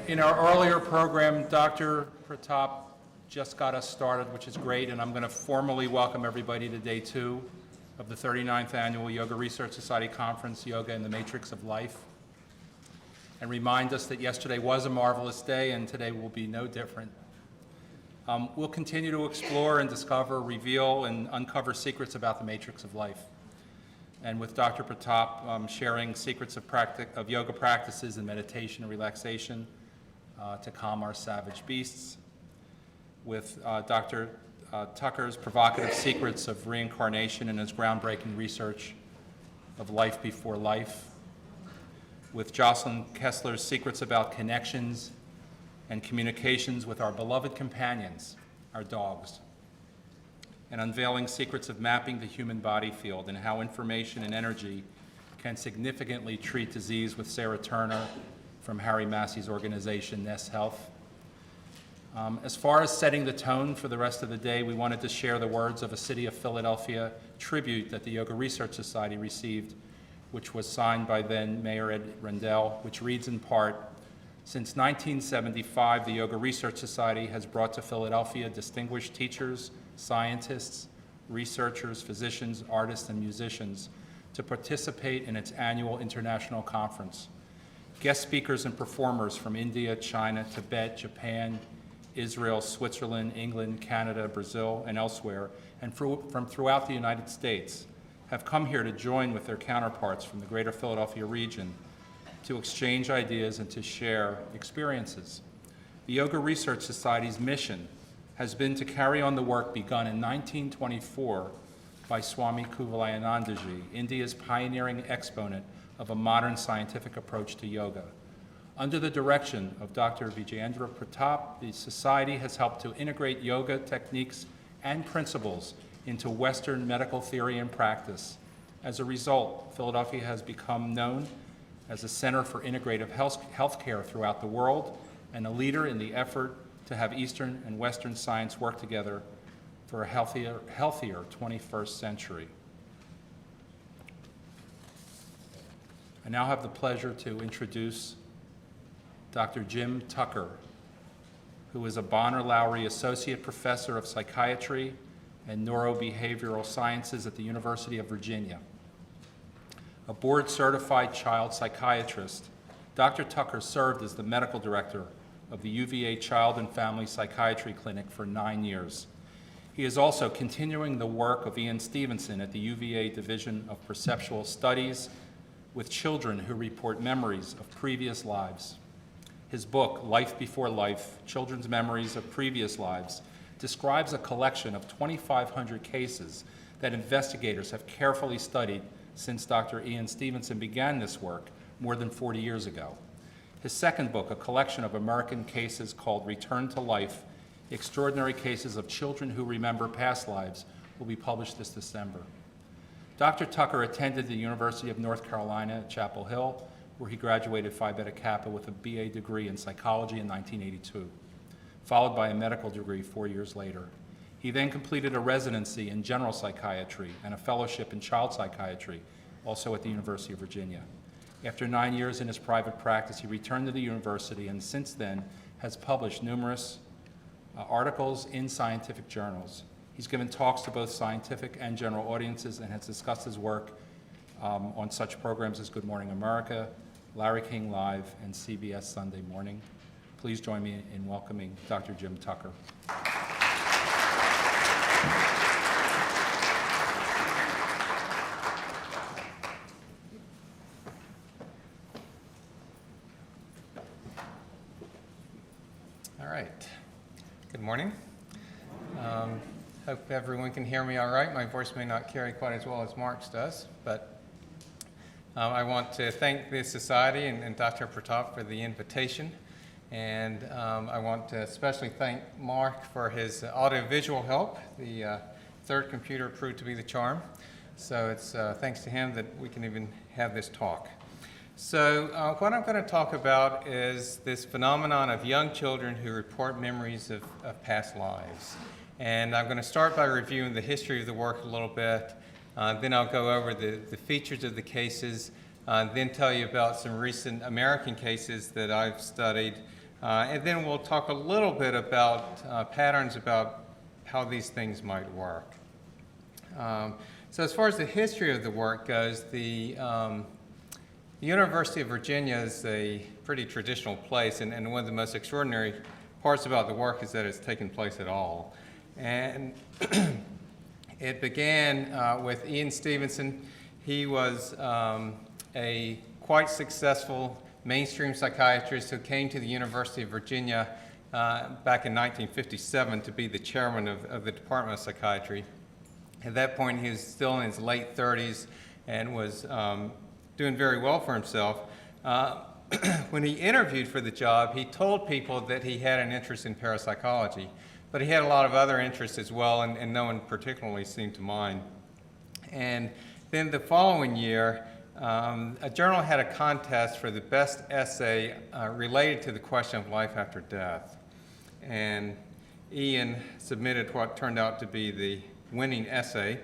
In our earlier program, Dr. Pratap just got us started, which is great, and I'm going to formally welcome everybody to day 2 of the 39th Annual Yoga Research Society Conference, Yoga in the Matrix of Life, and remind us that yesterday was a marvelous day and today will be no different. We'll continue to explore and discover, reveal, and uncover secrets about the matrix of life. And with Dr. Pratap sharing secrets of yoga practices and meditation and relaxation to calm our savage beasts. With Dr. Tucker's provocative secrets of reincarnation and his groundbreaking research of life before life. With Jocelyn Kessler's secrets about connections and communications with our beloved companions, our dogs. And unveiling secrets of mapping the human body field and how information and energy can significantly treat disease with Sarah Turner from Harry Massey's organization, Ness Health. As far as setting the tone for the rest of the day, we wanted to share the words of a City of Philadelphia tribute that the Yoga Research Society received, which was signed by then Mayor Ed Rendell, which reads in part, "Since 1975, the Yoga Research Society has brought to Philadelphia distinguished teachers, scientists, researchers, physicians, artists, and musicians to participate in its annual international conference. Guest speakers and performers from India, China, Tibet, Japan, Israel, Switzerland, England, Canada, Brazil, and elsewhere, and from throughout the United States, have come here to join with their counterparts from the greater Philadelphia region to exchange ideas and to share experiences. The Yoga Research Society's mission has been to carry on the work begun in 1924 by Swami Kuvalayanandaji, India's pioneering exponent of a modern scientific approach to yoga. Under the direction of Dr. Vijayendra Pratap, the Society has helped to integrate yoga techniques and principles into Western medical theory and practice. As a result, Philadelphia has become known as a center for integrative healthcare throughout the world and a leader in the effort to have Eastern and Western science work together for a healthier 21st century. I now have the pleasure to introduce Dr. Jim Tucker, who is a Bonner Lowry Associate Professor of Psychiatry and Neurobehavioral Sciences at the University of Virginia. A board-certified child psychiatrist, Dr. Tucker served as the medical director of the UVA Child and Family Psychiatry Clinic for 9 years. He is also continuing the work of Ian Stevenson at the UVA Division of Perceptual Studies with children who report memories of previous lives. His book, Life Before Life, Children's Memories of Previous Lives, describes a collection of 2,500 cases that investigators have carefully studied since Dr. Ian Stevenson began this work more than 40 years ago. His second book, a collection of American cases called Return to Life, Extraordinary Cases of Children Who Remember Past Lives, will be published this December. Dr. Tucker attended the University of North Carolina at Chapel Hill, where he graduated Phi Beta Kappa with a BA degree in psychology in 1982, followed by a medical degree 4 years later. He then completed a residency in general psychiatry and a fellowship in child psychiatry, also at the University of Virginia. After 9 years in his private practice, he returned to the university and since then has published numerous articles in scientific journals. He's given talks to both scientific and general audiences and has discussed his work on such programs as Good Morning America, Larry King Live, and CBS Sunday Morning. Please join me in welcoming Dr. Jim Tucker. Good morning. Hope everyone can hear me all right. My voice may not carry quite as well as Mark's does, but I want to thank the Society and Dr. Pratap for the invitation. And I want to especially thank Mark for his audiovisual help. The third computer proved to be the charm. So it's thanks to him that we can even have this talk. So what I'm going to talk about is this phenomenon of young children who report memories of past lives. And I'm going to start by reviewing the history of the work a little bit. Then I'll go over the features of the cases, then tell you about some recent American cases that I've studied And then we'll talk a little bit about patterns about how these things might work. So as far as the history of the work goes, the University of Virginia is a pretty traditional place, and one of the most extraordinary parts about the work is that it's taken place at all. And it began with Ian Stevenson. He was a quite successful mainstream psychiatrist who came to the University of Virginia back in 1957 to be the chairman of the Department of Psychiatry. At that point, he was still in his late 30s and was doing very well for himself. When he interviewed for the job, he told people that he had an interest in parapsychology, but he had a lot of other interests as well, and no one particularly seemed to mind. And then the following year, a journal had a contest for the best essay related to the question of life after death. And Ian submitted what turned out to be the winning essay,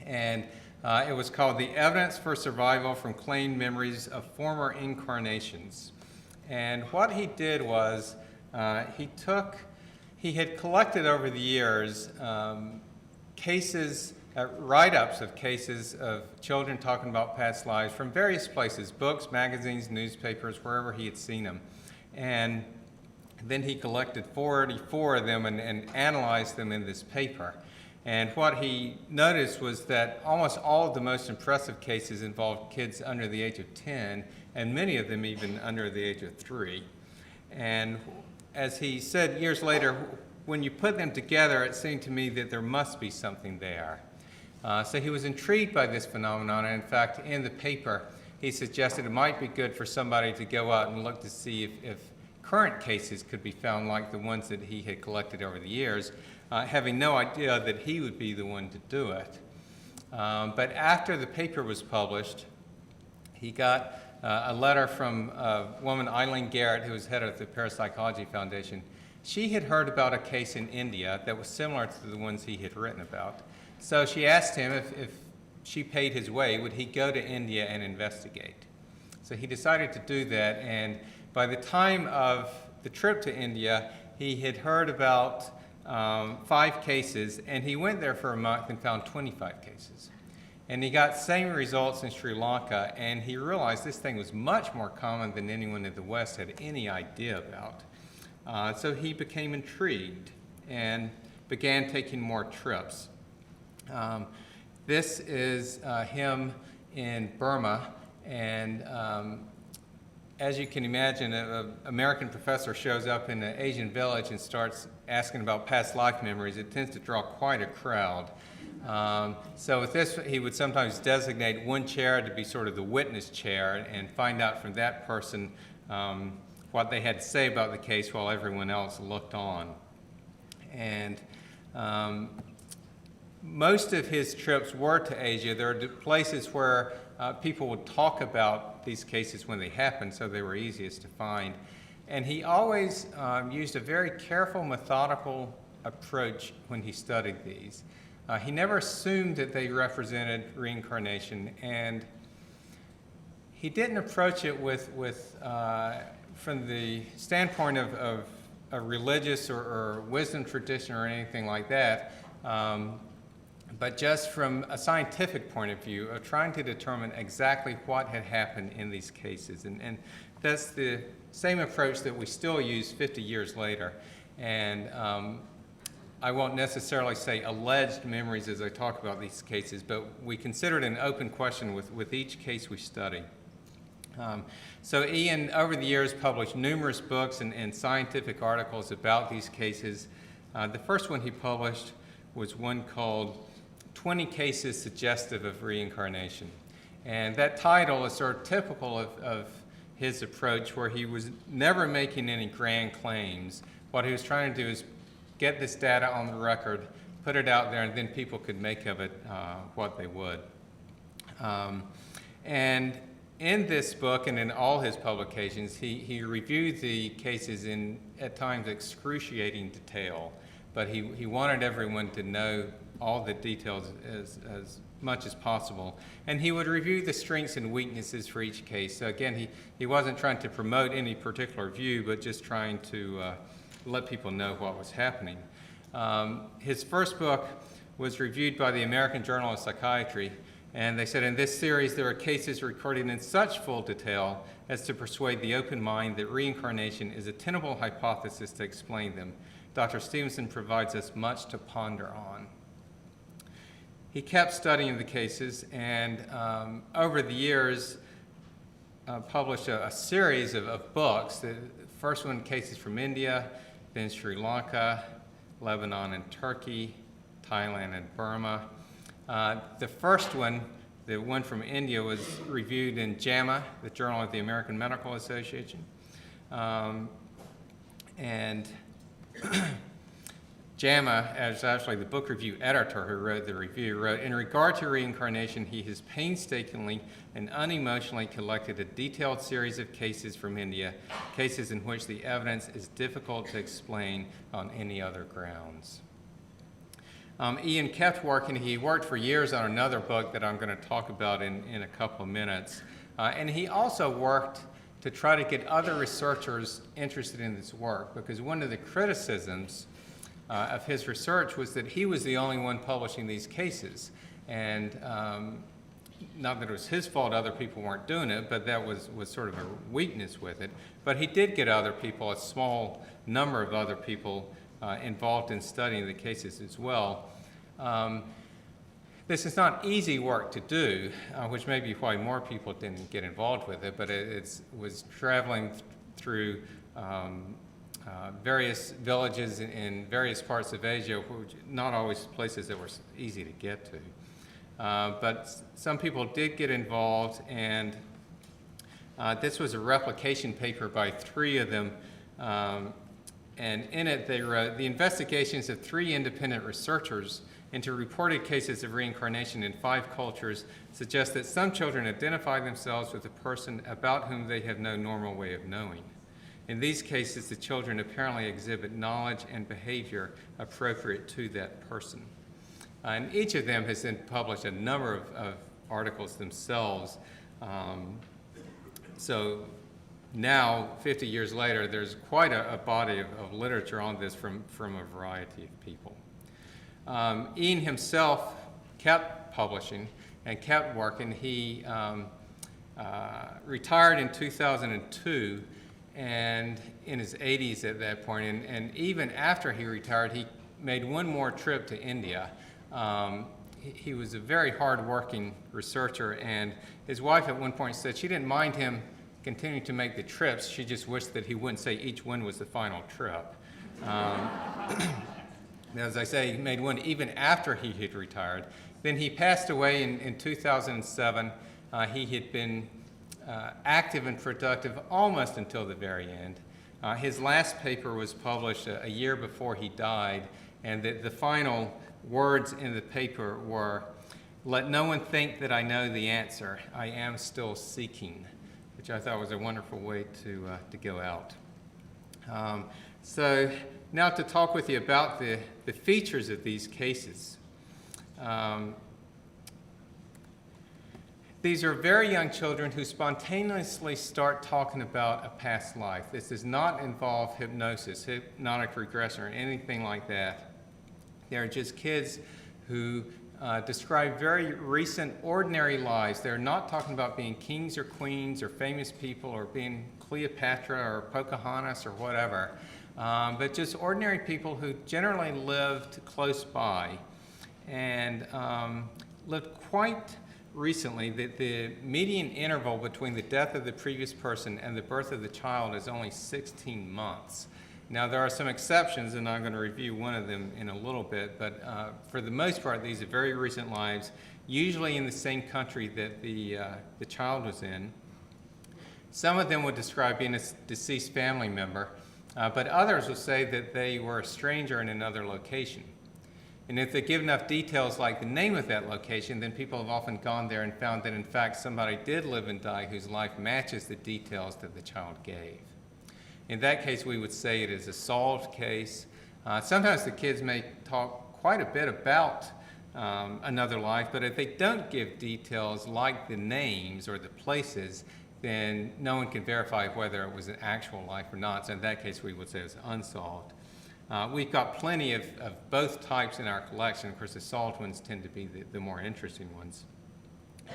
and it was called The Evidence for Survival from Claimed Memories of Former Incarnations. And what he did was he had collected over the years cases, write-ups of cases of children talking about past lives from various places, books, magazines, newspapers, wherever he had seen them. And then he collected 44 of them and analyzed them in this paper. And what he noticed was that almost all of the most impressive cases involved kids under the age of 10, and many of them even under the age of 3. And as he said years later, when you put them together, it seemed to me that there must be something there. So he was intrigued by this phenomenon, and in fact, in the paper, he suggested it might be good for somebody to go out and look to see if current cases could be found like the ones that he had collected over the years, having no idea that he would be the one to do it. But after the paper was published, he got a letter from a woman, Eileen Garrett, who was head of the Parapsychology Foundation. She had heard about a case in India that was similar to the ones he had written about. So she asked him if she paid his way, would he go to India and investigate? So he decided to do that, and by the time of the trip to India, he had heard about 5 cases, and he went there for a month and found 25 cases. And he got same results in Sri Lanka, and he realized this thing was much more common than anyone in the West had any idea about. So he became intrigued and began taking more trips. This is him in Burma, and as you can imagine, an American professor shows up in an Asian village and starts asking about past life memories. It tends to draw quite a crowd. So with this, he would sometimes designate one chair to be sort of the witness chair and find out from that person what they had to say about the case while everyone else looked on. And most of his trips were to Asia. There are places where people would talk about these cases when they happened, so they were easiest to find. And he always used a very careful, methodical approach when he studied these. He never assumed that they represented reincarnation, and he didn't approach it from the standpoint of a religious or wisdom tradition or anything like that, but just from a scientific point of view of trying to determine exactly what had happened in these cases. And that's the same approach that we still use 50 years later. And I won't necessarily say alleged memories as I talk about these cases, but we consider it an open question with each case we study. So Ian, over the years, published numerous books and scientific articles about these cases. The first one he published was one called 20 Cases Suggestive of Reincarnation. And that title is sort of typical of his approach, where he was never making any grand claims. What he was trying to do is get this data on the record, put it out there, and then people could make of it what they would. And in this book and in all his publications, he reviewed the cases in, at times, excruciating detail. But he wanted everyone to know all the details as much as possible. And he would review the strengths and weaknesses for each case. So again, he wasn't trying to promote any particular view, but just trying to let people know what was happening. His first book was reviewed by the American Journal of Psychiatry, and they said, in this series there are cases recorded in such full detail as to persuade the open mind that reincarnation is a tenable hypothesis to explain them. Dr. Stevenson provides us much to ponder on. He kept studying the cases, and over the years published a series of books. The first one, Cases from India, then Sri Lanka, Lebanon and Turkey, Thailand and Burma. The first one, the one from India, was reviewed in JAMA, the Journal of the American Medical Association. And JAMA, as actually the book review editor who wrote the review, wrote, in regard to reincarnation, he has painstakingly and unemotionally collected a detailed series of cases from India, cases in which the evidence is difficult to explain on any other grounds. Ian kept working. He worked for years on another book that I'm going to talk about in a couple of minutes. And he also worked to try to get other researchers interested in this work, because one of the criticisms of his research was that he was the only one publishing these cases. And not that it was his fault other people weren't doing it, but that was sort of a weakness with it. But he did get other people, a small number of other people, involved in studying the cases as well. This is not easy work to do, which may be why more people didn't get involved with it, but it was traveling through various villages in various parts of Asia, which not always places that were easy to get to. But some people did get involved, and this was a replication paper by 3 of them. And in it, they wrote, the investigations of 3 independent researchers into reported cases of reincarnation in 5 cultures suggest that some children identify themselves with a person about whom they have no normal way of knowing. In these cases, the children apparently exhibit knowledge and behavior appropriate to that person. And each of them has then published a number of articles themselves. So now, 50 years later, there's quite a body of literature on this from a variety of people. Ian himself kept publishing and kept working. He retired in 2002, and in his 80s at that point, and even after he retired, he made one more trip to India. He was a very hard-working researcher, and his wife at one point said she didn't mind him continuing to make the trips. She just wished that he wouldn't say each one was the final trip. As I say, he made one even after he had retired. Then he passed away in 2007. He had been active and productive almost until the very end. His last paper was published a year before he died, and the final words in the paper were, "Let no one think that I know the answer. I am still seeking," which I thought was a wonderful way to go out. So now to talk with you about the features of these cases. These are very young children who spontaneously start talking about a past life. This does not involve hypnosis, hypnotic regression, or anything like that. They're just kids who describe very recent, ordinary lives. They're not talking about being kings or queens or famous people or being Cleopatra or Pocahontas or whatever, but just ordinary people who generally lived close by and lived quite recently. The median interval between the death of the previous person and the birth of the child is only 16 months. Now, there are some exceptions, and I'm going to review one of them in a little bit, but for the most part, these are very recent lives, usually in the same country that the child was in. Some of them would describe being a deceased family member, but others will say that they were a stranger in another location. And if they give enough details like the name of that location, then people have often gone there and found that, in fact, somebody did live and die whose life matches the details that the child gave. In that case, we would say it is a solved case. Sometimes the kids may talk quite a bit about another life, but if they don't give details like the names or the places, then no one can verify whether it was an actual life or not. So in that case, we would say it was unsolved. We've got plenty of both types in our collection. Of course, the solved ones tend to be the more interesting ones.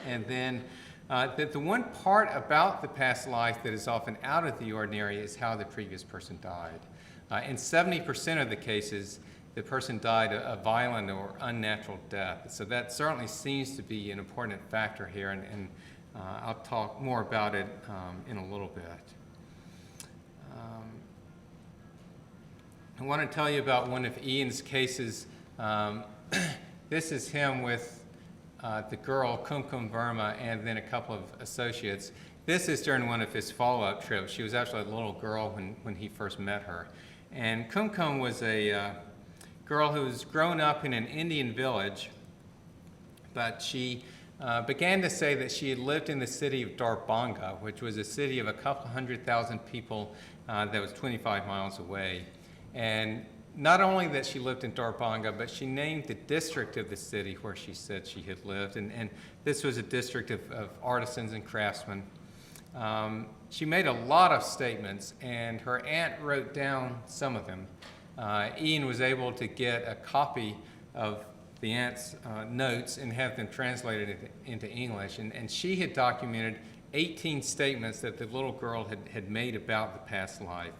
And then the one part about the past life that is often out of the ordinary is how the previous person died. In 70% of the cases, the person died a violent or unnatural death. So that certainly seems to be an important factor here, and I'll talk more about it in a little bit. I want to tell you about one of Ian's cases. This is him with the girl, Kumkum Verma, and then a couple of associates. This is during one of his follow-up trips. She was actually a little girl when he first met her. And Kumkum was a girl who was grown up in an Indian village, but she began to say that she had lived in the city of Darbanga, which was a city of a couple 100,000 people that was 25 miles away. And not only that she lived in Darbanga, but she named the district of the city where she said she had lived. And this was a district of artisans and craftsmen. She made a lot of statements, and her aunt wrote down some of them. Ian was able to get a copy of the aunt's notes and have them translated into English. And she had documented 18 statements that the little girl had made about the past life.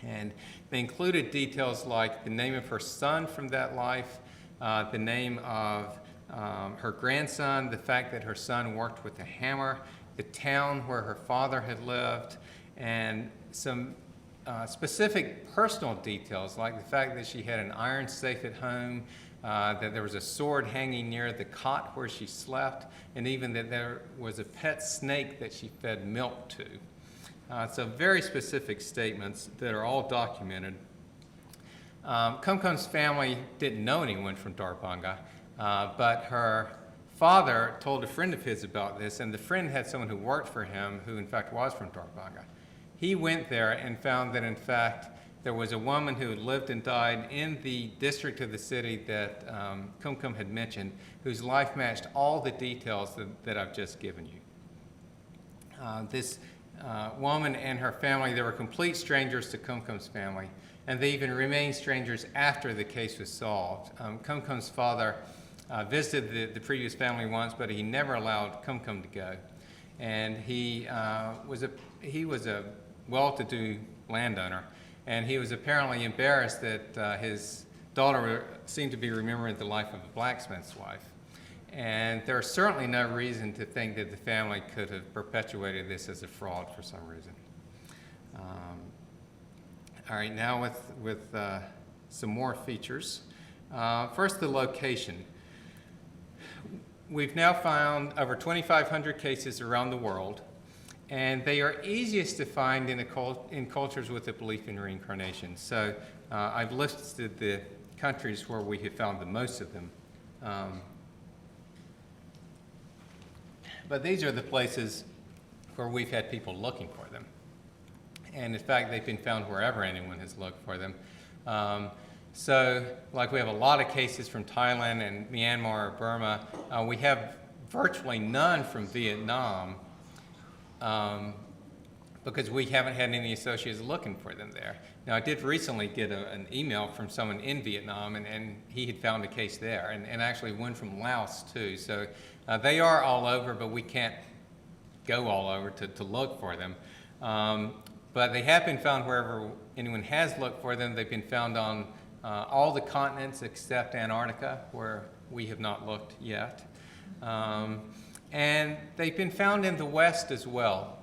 And they included details like the name of her son from that life, the name of her grandson, the fact that her son worked with a hammer, the town where her father had lived, and some specific personal details like the fact that she had an iron safe at home, that there was a sword hanging near the cot where she slept, and even that there was a pet snake that she fed milk to. So very specific statements that are all documented. Kumkum's family didn't know anyone from Darbanga, but her father told a friend of his about this, and the friend had someone who worked for him who in fact was from Darbanga. He went there and found that in fact there was a woman who had lived and died in the district of the city that Kumkum had mentioned, whose life matched all the details that I've just given you. This woman and her family, they were complete strangers to Kumkum's family, and they even remained strangers after the case was solved. Kumkum's father visited the previous family once, but he never allowed Kumkum to go. And he was a well-to-do landowner, and he was apparently embarrassed that his daughter seemed to be remembering the life of a blacksmith's wife. And there's certainly no reason to think that the family could have perpetuated this as a fraud for some reason. All right, now with some more features. First, the location. We've now found over 2,500 cases around the world, and they are easiest to find in cultures with a belief in reincarnation. So I've listed the countries where we have found the most of them. But these are the places where we've had people looking for them. And in fact, they've been found wherever anyone has looked for them. So, like we have a lot of cases from Thailand and Myanmar or Burma. We have virtually none from Vietnam because we haven't had any associates looking for them there. Now, I did recently get an email from someone in Vietnam, and he had found a case there, and actually one from Laos, too. So they are all over, but we can't go all over to look for them. But they have been found wherever anyone has looked for them. They've been found on all the continents except Antarctica, where we have not looked yet. And they've been found in the West as well.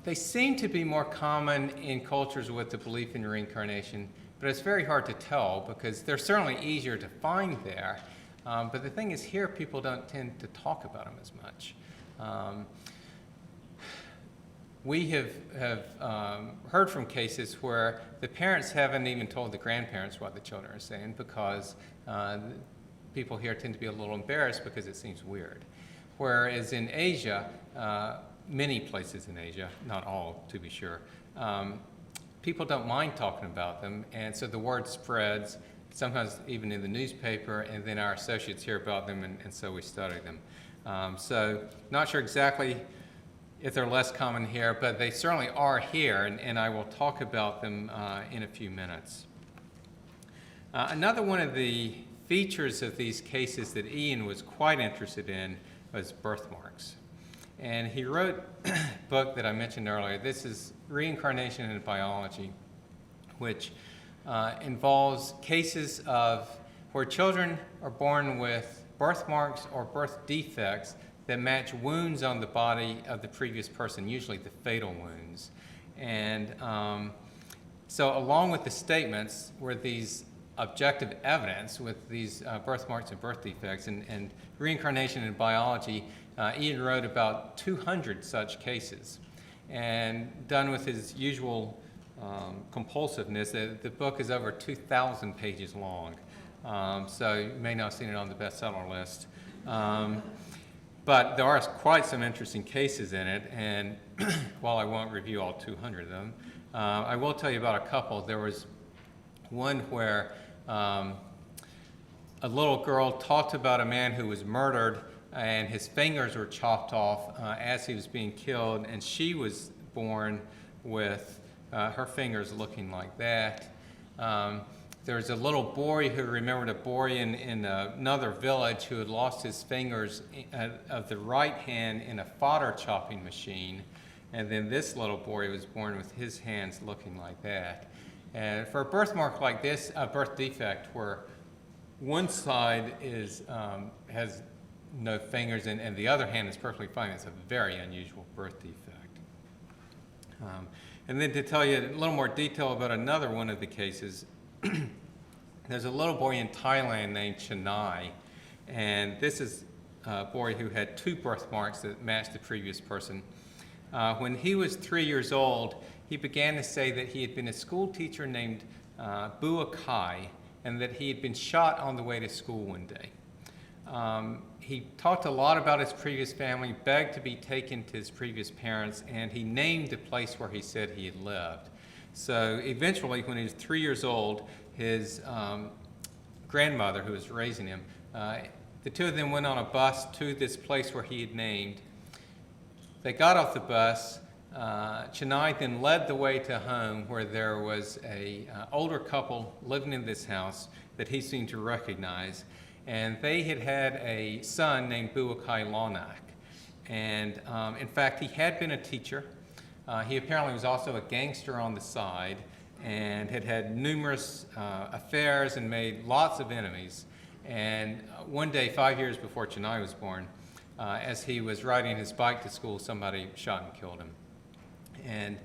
They seem to be more common in cultures with the belief in reincarnation, but it's very hard to tell because they're certainly easier to find there. But the thing is, here people don't tend to talk about them as much. We have heard from cases where the parents haven't even told the grandparents what the children are saying because people here tend to be a little embarrassed because it seems weird. Whereas in Asia, many places in Asia, not all to be sure, people don't mind talking about them, and so the word spreads. sometimes even in the newspaper, and then our associates hear about them, and so we study them. So not sure exactly if they're less common here, but they certainly are here, and I will talk about them in a few minutes. Another one of the features of these cases that Ian was quite interested in was birthmarks. And he wrote a book that I mentioned earlier. This is Reincarnation in Biology, which involves cases of where children are born with birthmarks or birth defects that match wounds on the body of the previous person, usually the fatal wounds. And so along with the statements were these objective evidence with these birthmarks and birth defects. And Reincarnation in Biology, Ian wrote about 200 such cases. And done with his usual compulsiveness, the book is over 2,000 pages long. So you may not have seen it on the bestseller list. But there are quite some interesting cases in it, and while I won't review all 200 of them, I will tell you about a couple. There was one where a little girl talked about a man who was murdered, and his fingers were chopped off as he was being killed, and she was born with her fingers looking like that. There's a little boy who remembered a boy in another village who had lost his fingers of the right hand in a fodder chopping machine. And then this little boy was born with his hands looking like that. And for a birthmark like this, a birth defect where one side has no fingers and the other hand is perfectly fine, it's a very unusual birth defect. And then to tell you a little more detail about another one of the cases, there's a little boy in Thailand named Chennai, and this is a boy who had 2 birthmarks that matched the previous person. When he was 3 years old, he began to say that he had been a school teacher named Bua Kai, and that he had been shot on the way to school one day. He talked a lot about his previous family, begged to be taken to his previous parents, and he named the place where he said he had lived. So eventually, when he was 3 years old, his grandmother, who was raising him, the two of them went on a bus to this place where he had named. They got off the bus. Chennai then led the way to home, where there was an older couple living in this house that he seemed to recognize. And they had had a son named Buakai Lonak. And in fact, he had been a teacher. He apparently was also a gangster on the side and had had numerous affairs and made lots of enemies. And one day, 5 years before Chennai was born, as he was riding his bike to school, somebody shot and killed him. And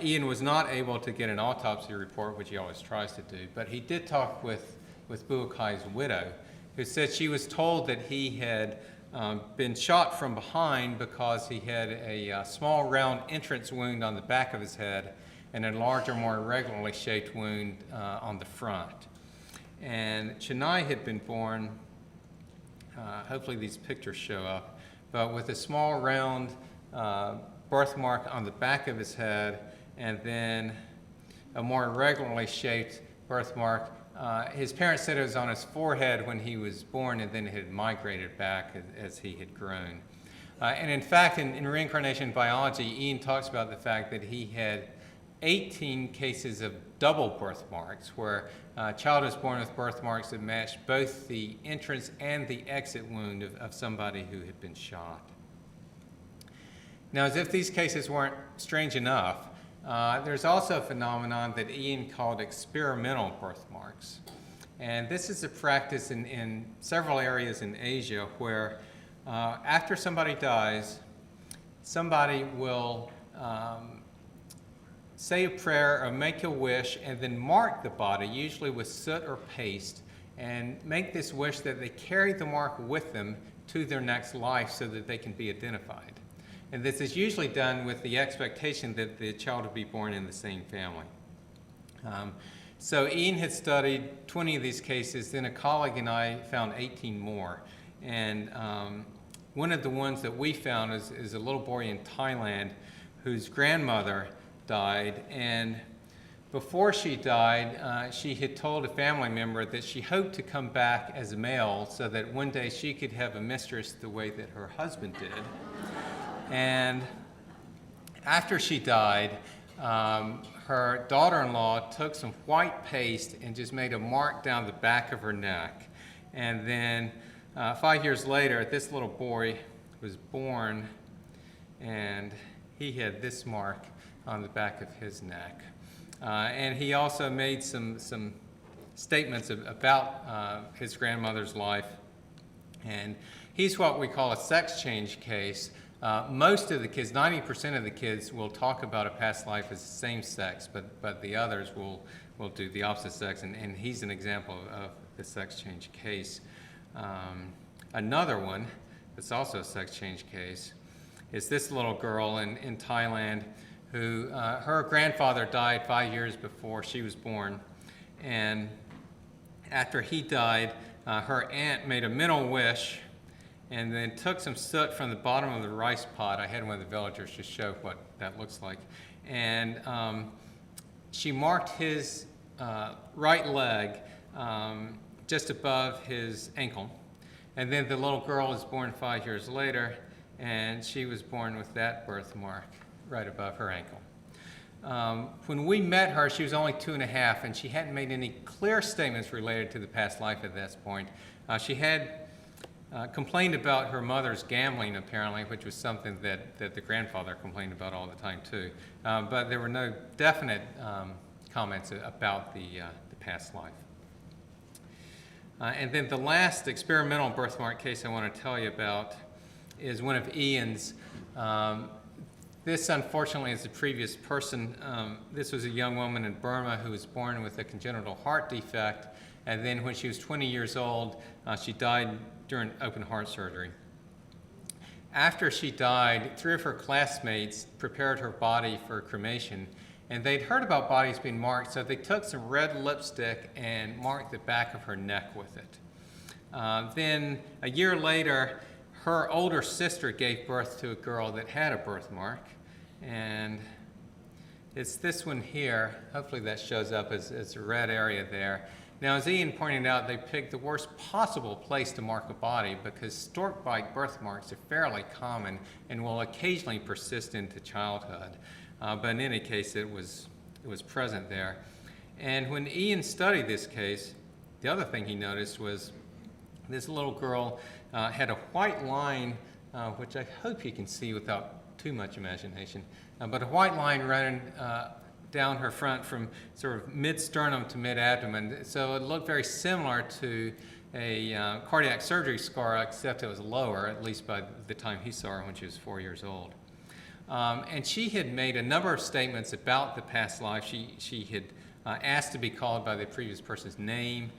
Ian was not able to get an autopsy report, which he always tries to do, but he did talk with Buakai's widow, who said she was told that he had been shot from behind because he had a small round entrance wound on the back of his head and a larger, more irregularly shaped wound on the front. And Chennai had been born, hopefully these pictures show up, but with a small round birthmark on the back of his head and then a more irregularly shaped birthmark. His parents said it was on his forehead when he was born, and then it had migrated back as he had grown. And in fact, in Reincarnation Biology, Ian talks about the fact that he had 18 cases of double birthmarks, where a child was born with birthmarks that matched both the entrance and the exit wound of somebody who had been shot. Now, as if these cases weren't strange enough, there's also a phenomenon that Ian called experimental birthmarks. And this is a practice in several areas in Asia where after somebody dies, somebody will say a prayer or make a wish and then mark the body, usually with soot or paste, and make this wish that they carry the mark with them to their next life so that they can be identified. And this is usually done with the expectation that the child will be born in the same family. So Ian had studied 20 of these cases, then a colleague and I found 18 more. And one of the ones that we found is a little boy in Thailand whose grandmother died, and before she died, she had told a family member that she hoped to come back as a male so that one day she could have a mistress the way that her husband did. And after she died, her daughter-in-law took some white paste and just made a mark down the back of her neck. And then 5 years later, this little boy was born, and he had this mark on the back of his neck. And he also made some statements about his grandmother's life. And he's what we call a sex change case. Most of the kids, 90% of the kids, will talk about a past life as the same sex, but the others will do the opposite sex, and he's an example of the sex change case. Another one that's also a sex change case is this little girl in Thailand who, her grandfather died 5 years before she was born, and after he died, her aunt made a mental wish and then took some soot from the bottom of the rice pot. I had one of the villagers just show what that looks like. And she marked his right leg just above his ankle. And then the little girl was born 5 years later, and she was born with that birthmark right above her ankle. When we met her, she was only 2.5, and she hadn't made any clear statements related to the past life at this point. She had complained about her mother's gambling, apparently, which was something that the grandfather complained about all the time, too. But there were no definite comments about the past life. And then the last experimental birthmark case I want to tell you about is one of Ian's. This, unfortunately, is the previous person. This was a young woman in Burma who was born with a congenital heart defect, and then when she was 20 years old, she died during open heart surgery. After she died, 3 of her classmates prepared her body for cremation, and they'd heard about bodies being marked, so they took some red lipstick and marked the back of her neck with it. Then, a year later, her older sister gave birth to a girl that had a birthmark, and it's this one here. Hopefully that shows up as a red area there. Now, as Ian pointed out, they picked the worst possible place to mark a body because stork bite birthmarks are fairly common and will occasionally persist into childhood. But in any case, it was present there. And when Ian studied this case, the other thing he noticed was this little girl had a white line, which I hope you can see without too much imagination, but a white line running down her front from sort of mid-sternum to mid-abdomen. So it looked very similar to a cardiac surgery scar, except it was lower, at least by the time he saw her when she was 4 years old. And she had made a number of statements about the past life. She had asked to be called by the previous person's name.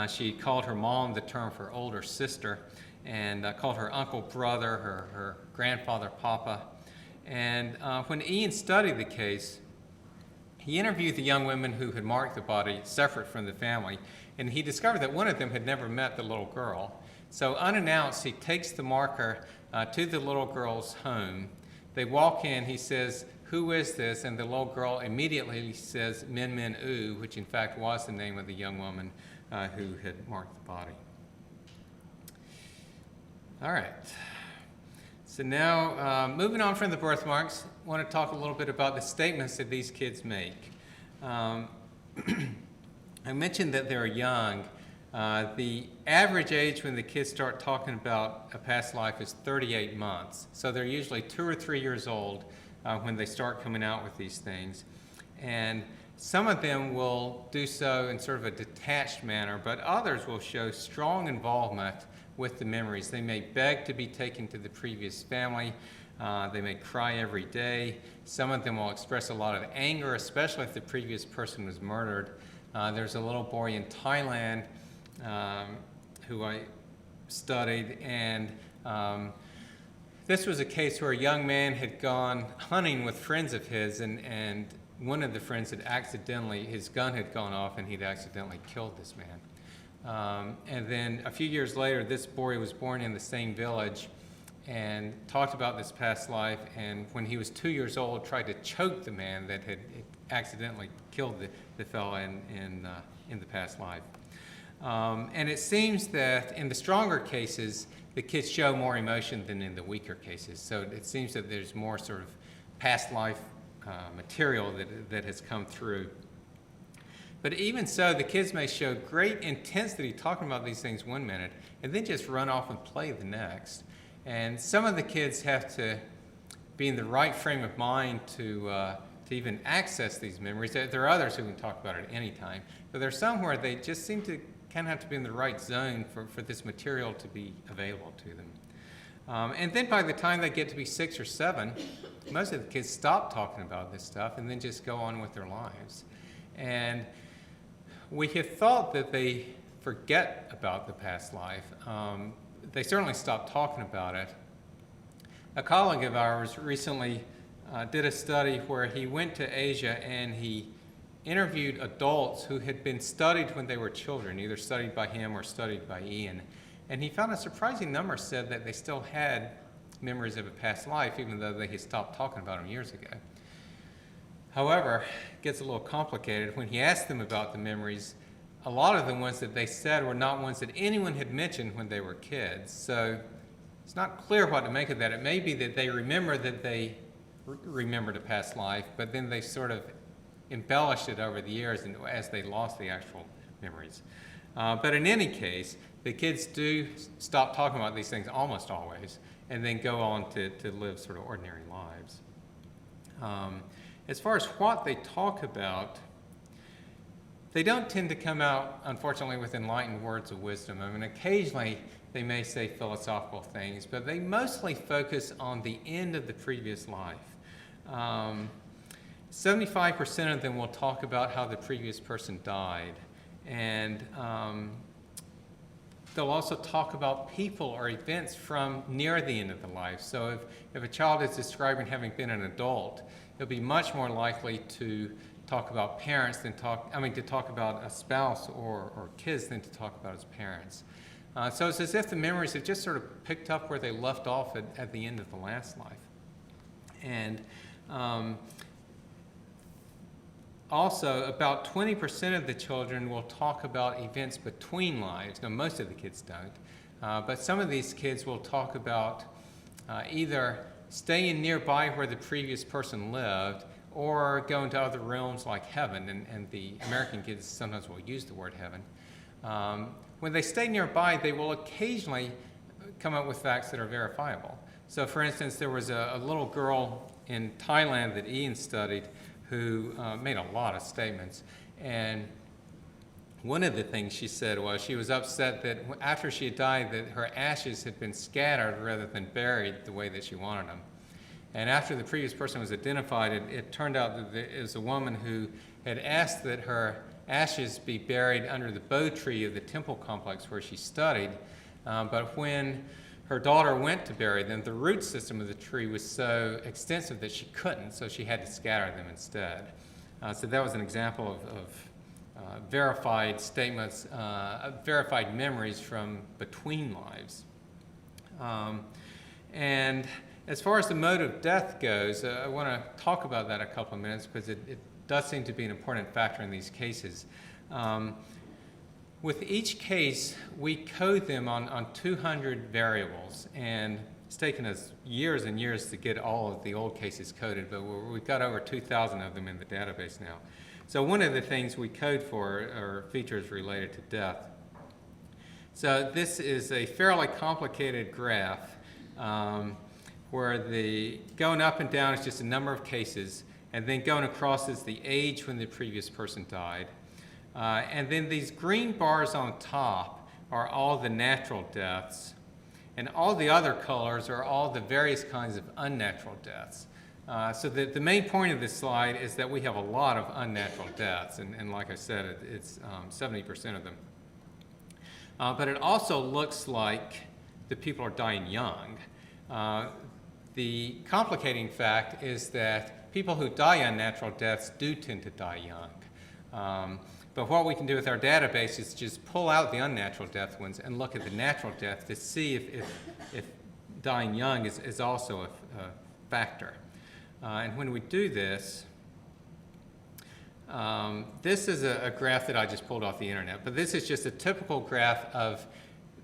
She called her mom the term for older sister, and called her uncle brother, her grandfather papa. And when Ian studied the case, he interviewed the young women who had marked the body separate from the family, and he discovered that one of them had never met the little girl. So unannounced, he takes the marker to the little girl's home. They walk in, he says, "Who is this?" And the little girl immediately says, "Min Min Oo," which in fact was the name of the young woman who had marked the body. All right. So now, moving on from the birthmarks, I want to talk a little bit about the statements that these kids make. I mentioned that they're young. The average age when the kids start talking about a past life is 38 months. So they're usually 2 or 3 years old when they start coming out with these things. And some of them will do so in sort of a detached manner, but others will show strong involvement with the memories. They may beg to be taken to the previous family. They may cry every day. Some of them will express a lot of anger, especially if the previous person was murdered. There's a little boy in Thailand who I studied, and this was a case where a young man had gone hunting with friends of his, and one of the friends had accidentally, his gun had gone off, and he'd accidentally killed this man. And then a few years later, this boy was born in the same village and talked about this past life, and when he was 2 years old, tried to choke the man that had accidentally killed the fellow in the past life. And it seems that in the stronger cases, the kids show more emotion than in the weaker cases. So it seems that there's more sort of past life material that has come through. But even so, the kids may show great intensity talking about these things one minute and then just run off and play the next. And some of the kids have to be in the right frame of mind to even access these memories. There are others who can talk about it at any time, but there's some where they just seem to kind of have to be in the right zone for this material to be available to them. And then by the time they get to be 6 or 7, most of the kids stop talking about this stuff and then just go on with their lives. And we have thought that they forget about the past life. They certainly stop talking about it. A colleague of ours recently did a study where he went to Asia and he interviewed adults who had been studied when they were children, either studied by him or studied by Ian. And he found a surprising number said that they still had memories of a past life, even though they had stopped talking about them years ago. However, it gets a little complicated. When he asked them about the memories, a lot of the ones that they said were not ones that anyone had mentioned when they were kids. So it's not clear what to make of that. It may be that they remember that they remembered a past life, but then they sort of embellished it over the years and as they lost the actual memories. But in any case, the kids do stop talking about these things almost always and then go on to live sort of ordinary lives. As far as what they talk about, they don't tend to come out, unfortunately, with enlightened words of wisdom. I mean, occasionally they may say philosophical things, but they mostly focus on the end of the previous life. 75% of them will talk about how the previous person died, and they'll also talk about people or events from near the end of the life. So if a child is describing having been an adult, it'll be much more likely to talk about parents than to talk about a spouse or kids than to talk about his parents. So it's as if the memories have just sort of picked up where they left off at the end of the last life. And also, about 20% of the children will talk about events between lives. Now, most of the kids don't, but some of these kids will talk about either staying nearby where the previous person lived or going to other realms like heaven, and the American kids sometimes will use the word heaven. When they stay nearby, they will occasionally come up with facts that are verifiable. So, for instance, there was a little girl in Thailand that Ian studied who made a lot of statements. And one of the things she said was she was upset that after she had died that her ashes had been scattered rather than buried the way that she wanted them. And after the previous person was identified, it turned out that there was a woman who had asked that her ashes be buried under the bow tree of the temple complex where she studied. But when her daughter went to bury them, the root system of the tree was so extensive that she couldn't, so she had to scatter them instead. So that was an example of verified statements, verified memories from between lives. And as far as the mode of death goes, I want to talk about that a couple of minutes because it does seem to be an important factor in these cases. With each case, we code them on 200 variables, and it's taken us years and years to get all of the old cases coded, but we've got over 2,000 of them in the database now. So one of the things we code for are features related to death. So this is a fairly complicated graph where the going up and down is just a number of cases, and then going across is the age when the previous person died. And then these green bars on top are all the natural deaths, and all the other colors are all the various kinds of unnatural deaths. So the main point of this slide is that we have a lot of unnatural deaths, and like I said, it's 70% of them. But it also looks like the people are dying young. The complicating fact is that people who die unnatural deaths do tend to die young. But what we can do with our database is just pull out the unnatural death ones and look at the natural death to see if dying young is also a factor. And when we do this, This is a graph that I just pulled off the internet, but this is just a typical graph of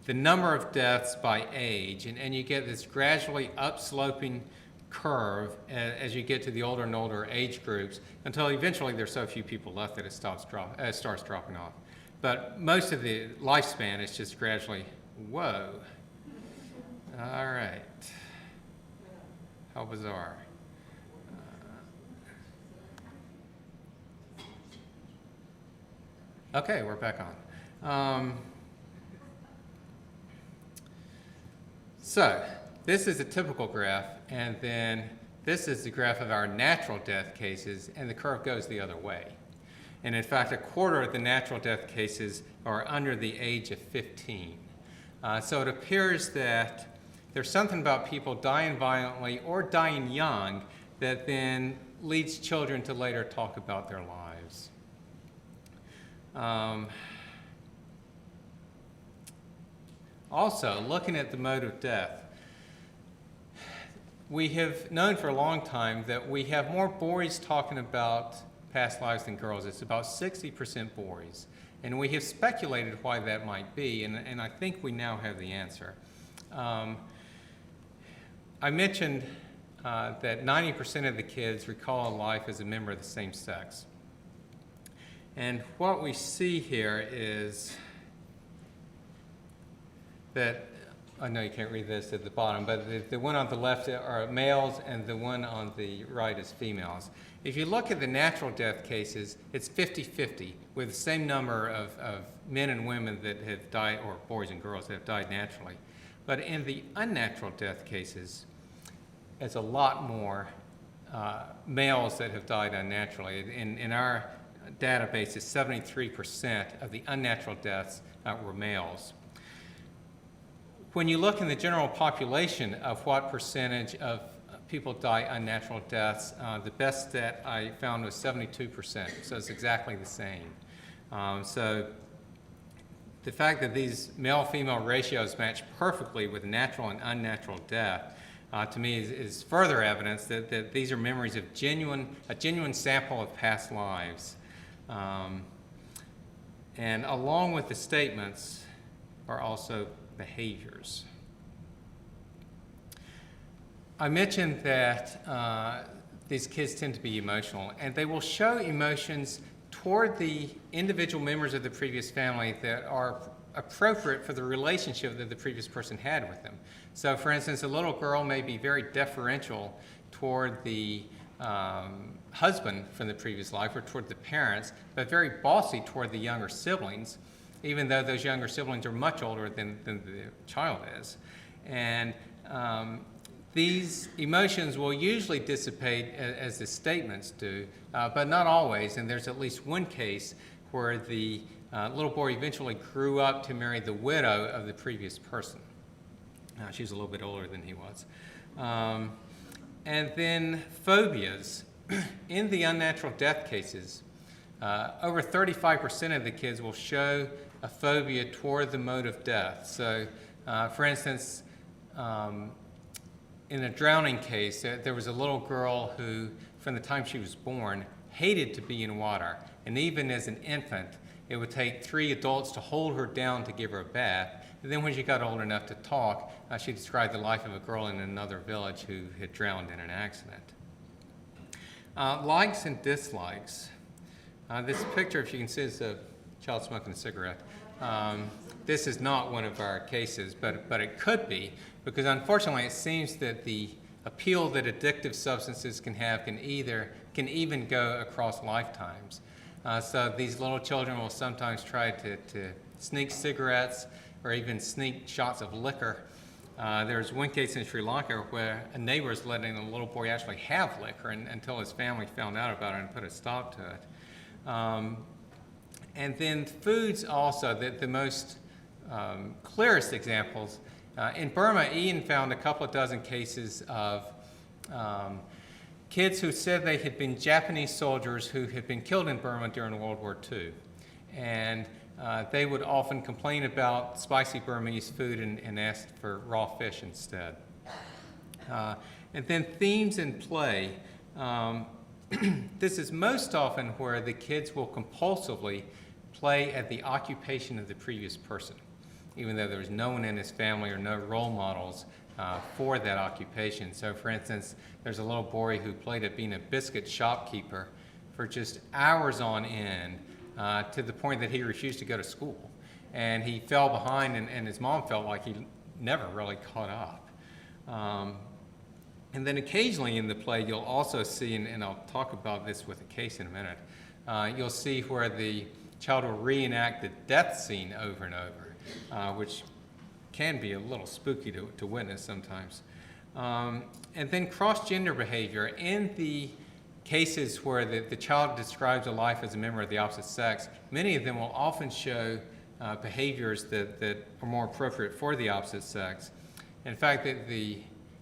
the number of deaths by age, and you get this gradually upsloping curve as you get to the older and older age groups until eventually there's so few people left that it starts dropping off. But most of the lifespan is just gradually, whoa. All right. How bizarre. Okay, we're back on. So this is a typical graph, and then this is the graph of our natural death cases, and the curve goes the other way. And in fact, a quarter of the natural death cases are under the age of 15. So it appears that there's something about people dying violently or dying young that then leads children to later talk about their lives. Also, looking at the mode of death, we have known for a long time that we have more boys talking about past lives than girls. It's about 60% boys. And we have speculated why that might be, and I think we now have the answer. I mentioned that 90% of the kids recall a life as a member of the same sex. And what we see here is that, I know you can't read this at the bottom, but the one on the left are males and the one on the right is females. If you look at the natural death cases, it's 50-50, with the same number of men and women that have died, or boys and girls that have died naturally. But in the unnatural death cases, it's a lot more males that have died unnaturally. In our database, it's 73% of the unnatural deaths were males. When you look in the general population of what percentage of people die unnatural deaths, the best stat I found was 72%, so it's exactly the same. So the fact that these male-female ratios match perfectly with natural and unnatural death, to me is further evidence that these are memories of a genuine sample of past lives. And along with the statements are also behaviors. I mentioned that these kids tend to be emotional, and they will show emotions toward the individual members of the previous family that are appropriate for the relationship that the previous person had with them. So for instance, a little girl may be very deferential toward the husband from the previous life or toward the parents, but very bossy toward the younger siblings, even though those younger siblings are much older than the child is. And these emotions will usually dissipate as the statements do, but not always. And there's at least one case where the little boy eventually grew up to marry the widow of the previous person. She was a little bit older than he was. And then phobias. In the unnatural death cases, over 35% of the kids will show a phobia toward the mode of death. So, for instance, in a drowning case, there was a little girl who, from the time she was born, hated to be in water. And even as an infant, it would take 3 adults to hold her down to give her a bath. And then when she got old enough to talk, she described the life of a girl in another village who had drowned in an accident. Likes and dislikes. This picture, if you can see, is a child smoking a cigarette. This is not one of our cases, but it could be, because unfortunately it seems that the appeal that addictive substances can have can even go across lifetimes. So these little children will sometimes try to sneak cigarettes or even sneak shots of liquor. There's one case in Sri Lanka where a neighbor was letting a little boy actually have liquor until his family found out about it and put a stop to it. And then foods also, the most clearest examples. In Burma, Ian found a couple of dozen cases of kids who said they had been Japanese soldiers who had been killed in Burma during World War II. And they would often complain about spicy Burmese food and ask for raw fish instead. And then themes in play. This is most often where the kids will compulsively play at the occupation of the previous person, even though there's no one in his family or no role models for that occupation. So for instance, there's a little boy who played at being a biscuit shopkeeper for just hours on end, to the point that he refused to go to school. And he fell behind, and his mom felt like he never really caught up. And then occasionally in the play, you'll also see, and I'll talk about this with a case in a minute, you'll see where the child will reenact the death scene over and over, which can be a little spooky to witness sometimes. And then cross-gender behavior. In the cases where the child describes a life as a member of the opposite sex, many of them will often show behaviors that are more appropriate for the opposite sex. In fact, the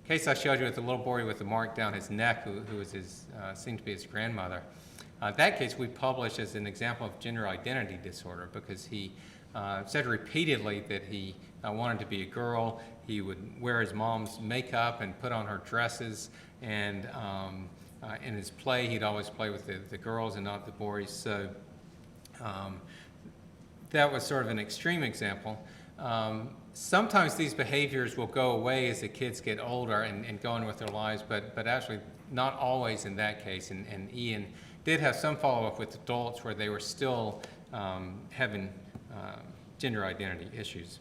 case I showed you with the little boy with the mark down his neck, who was seemed to be his grandmother, that case we published as an example of gender identity disorder, because he said repeatedly that he wanted to be a girl. He would wear his mom's makeup and put on her dresses, and in his play he'd always play with the girls and not the boys. So that was sort of an extreme example. Sometimes these behaviors will go away as the kids get older and go on with their lives, but actually not always in that case. And Ian did have some follow-up with adults where they were still having gender identity issues.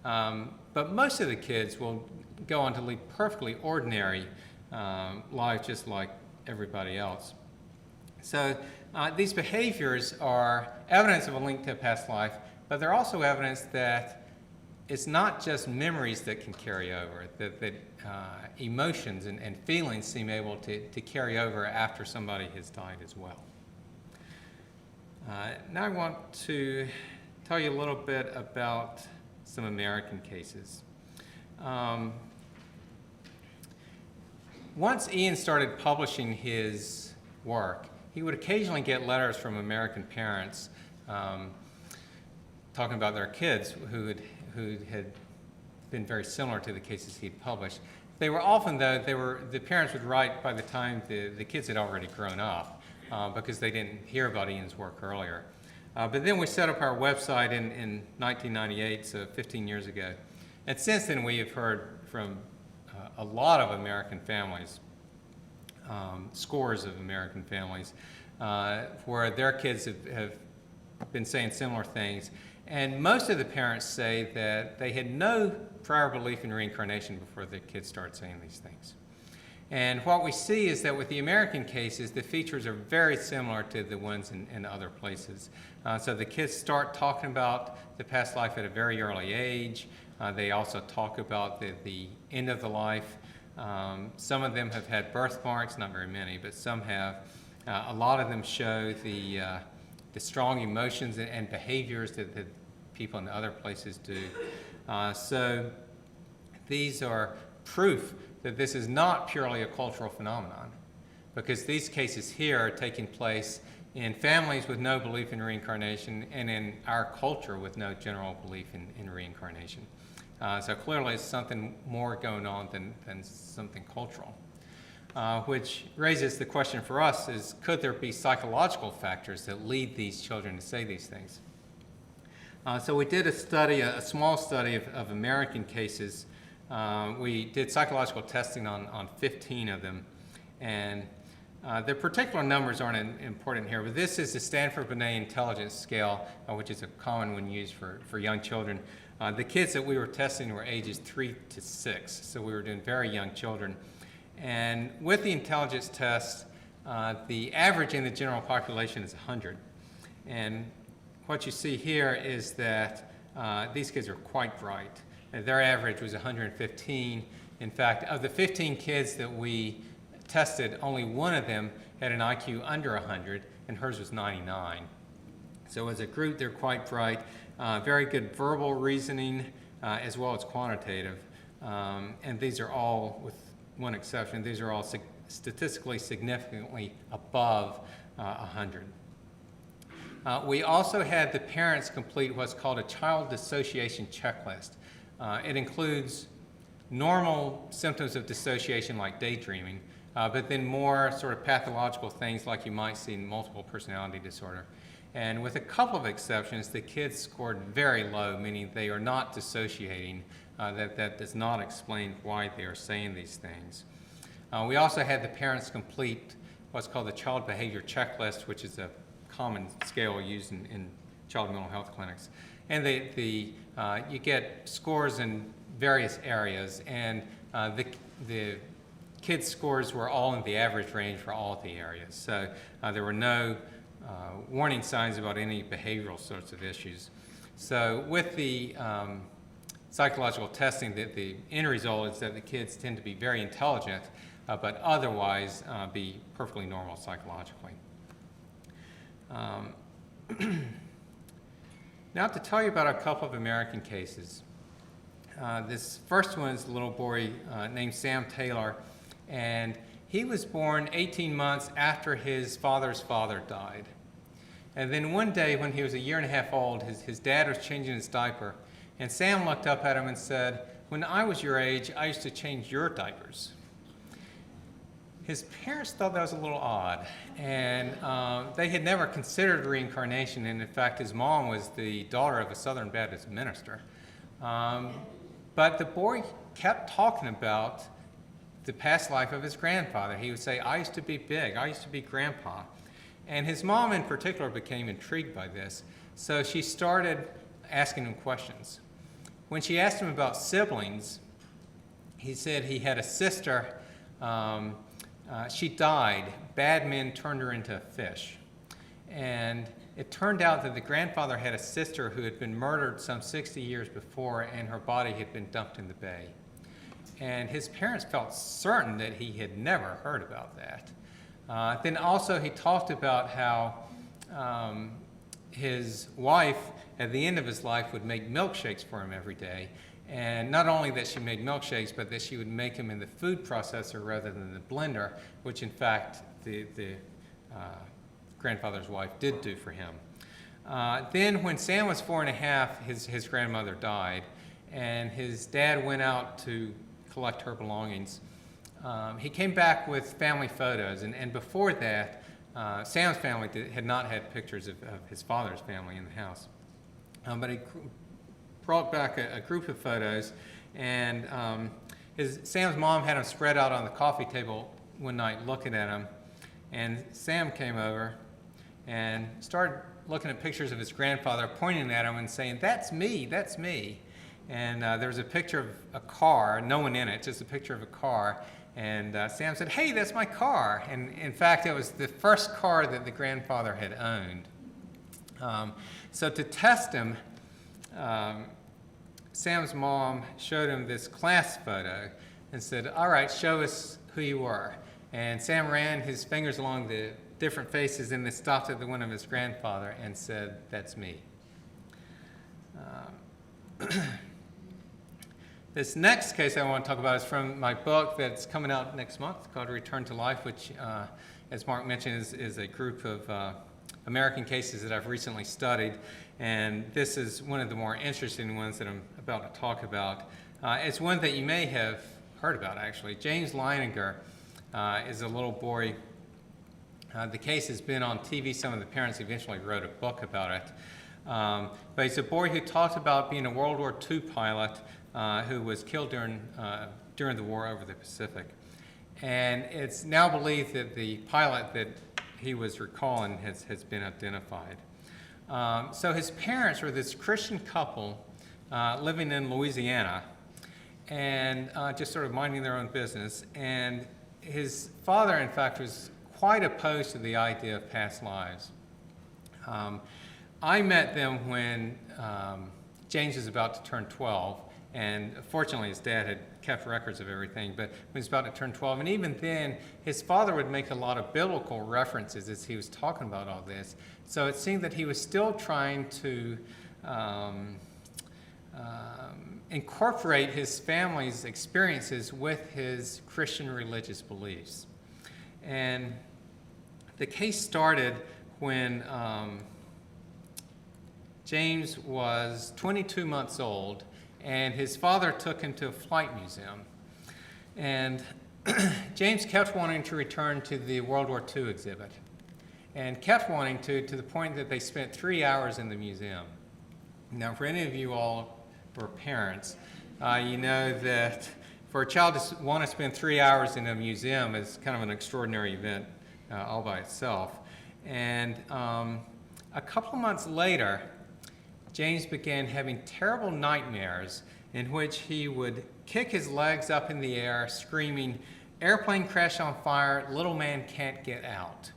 But most of the kids will go on to lead perfectly ordinary lives just like everybody else. So these behaviors are evidence of a link to a past life, but they're also evidence that it's not just memories that can carry over, that emotions and feelings seem able to carry over after somebody has died as well. Now I want to tell you a little bit about some American cases. Once Ian started publishing his work, he would occasionally get letters from American parents talking about their kids who had been very similar to the cases he'd published. They were often, though, the parents would write by the time the kids had already grown up, because they didn't hear about Ian's work earlier. But then we set up our website in 1998, so 15 years ago. And since then we have heard from a lot of American families, scores of American families, where their kids have been saying similar things. And most of the parents say that they had no prior belief in reincarnation before the kids started saying these things. And what we see is that with the American cases, the features are very similar to the ones in other places. So the kids start talking about the past life at a very early age. They also talk about the end of the life. Some of them have had birthmarks, not very many, but some have. A lot of them show the strong emotions and behaviors that people in the other places do. So these are proof that this is not purely a cultural phenomenon, because these cases here are taking place in families with no belief in reincarnation and in our culture with no general belief in reincarnation. So clearly it's something more going on than something cultural. Which raises the question for us is, could there be psychological factors that lead these children to say these things? So we did a study, a small study of American cases. We did psychological testing on 15 of them, and the particular numbers aren't important here, but this is the Stanford-Binet Intelligence Scale, which is a common one used for young children. The kids that we were testing were ages 3 to 6, so we were doing very young children. And with the intelligence test, the average in the general population is 100. And what you see here is that these kids are quite bright. Their average was 115. In fact, of the 15 kids that we tested, only one of them had an IQ under 100, and hers was 99. So as a group, they're quite bright. Very good verbal reasoning, as well as quantitative. And these are all, with one exception, these are all statistically significantly above 100. We also had the parents complete what's called a child dissociation checklist. It includes normal symptoms of dissociation like daydreaming, but then more sort of pathological things like you might see in multiple personality disorder. And with a couple of exceptions, the kids scored very low, meaning they are not dissociating. That does not explain why they are saying these things. We also had the parents complete what's called the Child Behavior Checklist, which is a common scale used in child mental health clinics. And you get scores in various areas, and the kids' scores were all in the average range for all of the areas. So there were no warning signs about any behavioral sorts of issues. So with the psychological testing, the end result is that the kids tend to be very intelligent, but otherwise be perfectly normal psychologically. Now to tell you about a couple of American cases. This first one is a little boy named Sam Taylor, and he was born 18 months after his father's father died. And then one day when he was a year and a half old, his dad was changing his diaper, and Sam looked up at him and said, "When I was your age, I used to change your diapers." His parents thought that was a little odd, and they had never considered reincarnation, and in fact his mom was the daughter of a Southern Baptist minister. But the boy kept talking about the past life of his grandfather. He would say, "I used to be big, I used to be grandpa." And his mom in particular became intrigued by this, so she started asking him questions. When she asked him about siblings, he said he had a sister. She died. Bad men turned her into a fish. And it turned out that the grandfather had a sister who had been murdered some 60 years before, and her body had been dumped in the bay. And his parents felt certain that he had never heard about that. Then also he talked about how his wife, at the end of his life, would make milkshakes for him every day. And not only that she made milkshakes, but that she would make them in the food processor rather than the blender, which in fact the grandfather's wife did do for him. Then when Sam was 4.5, his grandmother died, and his dad went out to collect her belongings. He came back with family photos, and before that, Sam's family had not had pictures of his father's family in the house. But he brought back a group of photos, and Sam's mom had him spread out on the coffee table one night looking at him, and Sam came over and started looking at pictures of his grandfather, pointing at him and saying, "That's me, that's me." And there was a picture of a car, no one in it, just a picture of a car, and Sam said, "Hey, that's my car." And in fact, it was the first car that the grandfather had owned. So to test him, Sam's mom showed him this class photo and said, "All right, show us who you were." And Sam ran his fingers along the different faces and then stopped at the one of his grandfather and said, "That's me." This next case I want to talk about is from my book that's coming out next month called Return to Life, which, as Mark mentioned, is a group of American cases that I've recently studied. And this is one of the more interesting ones that I'm about to talk about. It's one that you may have heard about, actually. James Leininger is a little boy. The case has been on TV. Some of the parents eventually wrote a book about it. But he's a boy who talked about being a World War II pilot who was killed during the war over the Pacific. And it's now believed that the pilot that he was recalling has been identified. So his parents were this Christian couple living in Louisiana and just sort of minding their own business. And his father, in fact, was quite opposed to the idea of past lives. I met them when James was about to turn 12, and fortunately his dad had kept records of everything, but when he was about to turn 12, and even then, his father would make a lot of biblical references as he was talking about all this. So it seemed that he was still trying to incorporate his family's experiences with his Christian religious beliefs. And the case started when James was 22 months old, and his father took him to a flight museum. And James kept wanting to return to the World War II exhibit, and kept wanting to the point that they spent 3 hours in the museum. Now, for any of you all who are parents, you know that for a child to want to spend 3 hours in a museum is kind of an extraordinary event all by itself. And a couple of months later, James began having terrible nightmares in which he would kick his legs up in the air, screaming, "Airplane crash on fire, little man can't get out."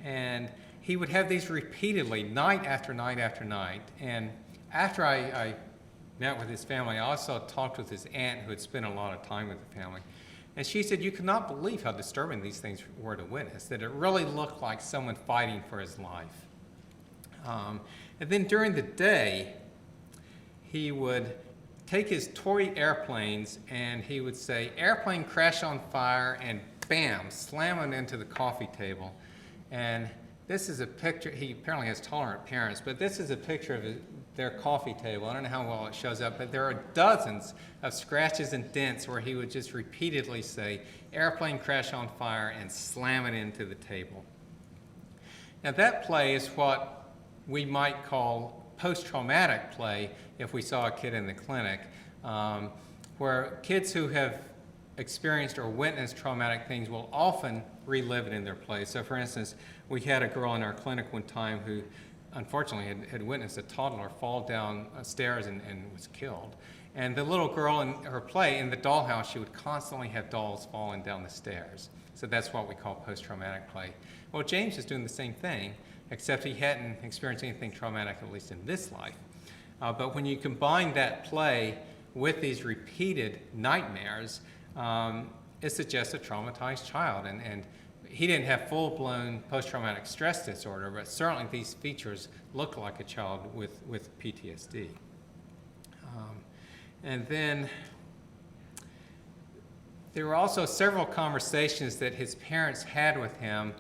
And he would have these repeatedly, night after night after night. And after I met with his family, I also talked with his aunt who had spent a lot of time with the family. And she said, you could not believe how disturbing these things were to witness, that it really looked like someone fighting for his life. And then during the day, he would take his toy airplanes and he would say, "Airplane crash on fire," and bam, slam it into the coffee table. And this is a picture, he apparently has tolerant parents, but this is a picture of their coffee table. I don't know how well it shows up, but there are dozens of scratches and dents where he would just repeatedly say, "Airplane crash on fire," and slam it into the table. Now that play is what we might call post-traumatic play if we saw a kid in the clinic, where kids who have experienced or witnessed traumatic things will often relive it in their play. So for instance, we had a girl in our clinic one time who unfortunately had witnessed a toddler fall down stairs and was killed. And the little girl in her play, in the dollhouse, she would constantly have dolls falling down the stairs. So that's what we call post-traumatic play. Well, James is doing the same thing, except he hadn't experienced anything traumatic, at least in this life. But when you combine that play with these repeated nightmares, it suggests a traumatized child. And he didn't have full-blown post-traumatic stress disorder, but certainly these features look like a child with PTSD. And then there were also several conversations that his parents had with him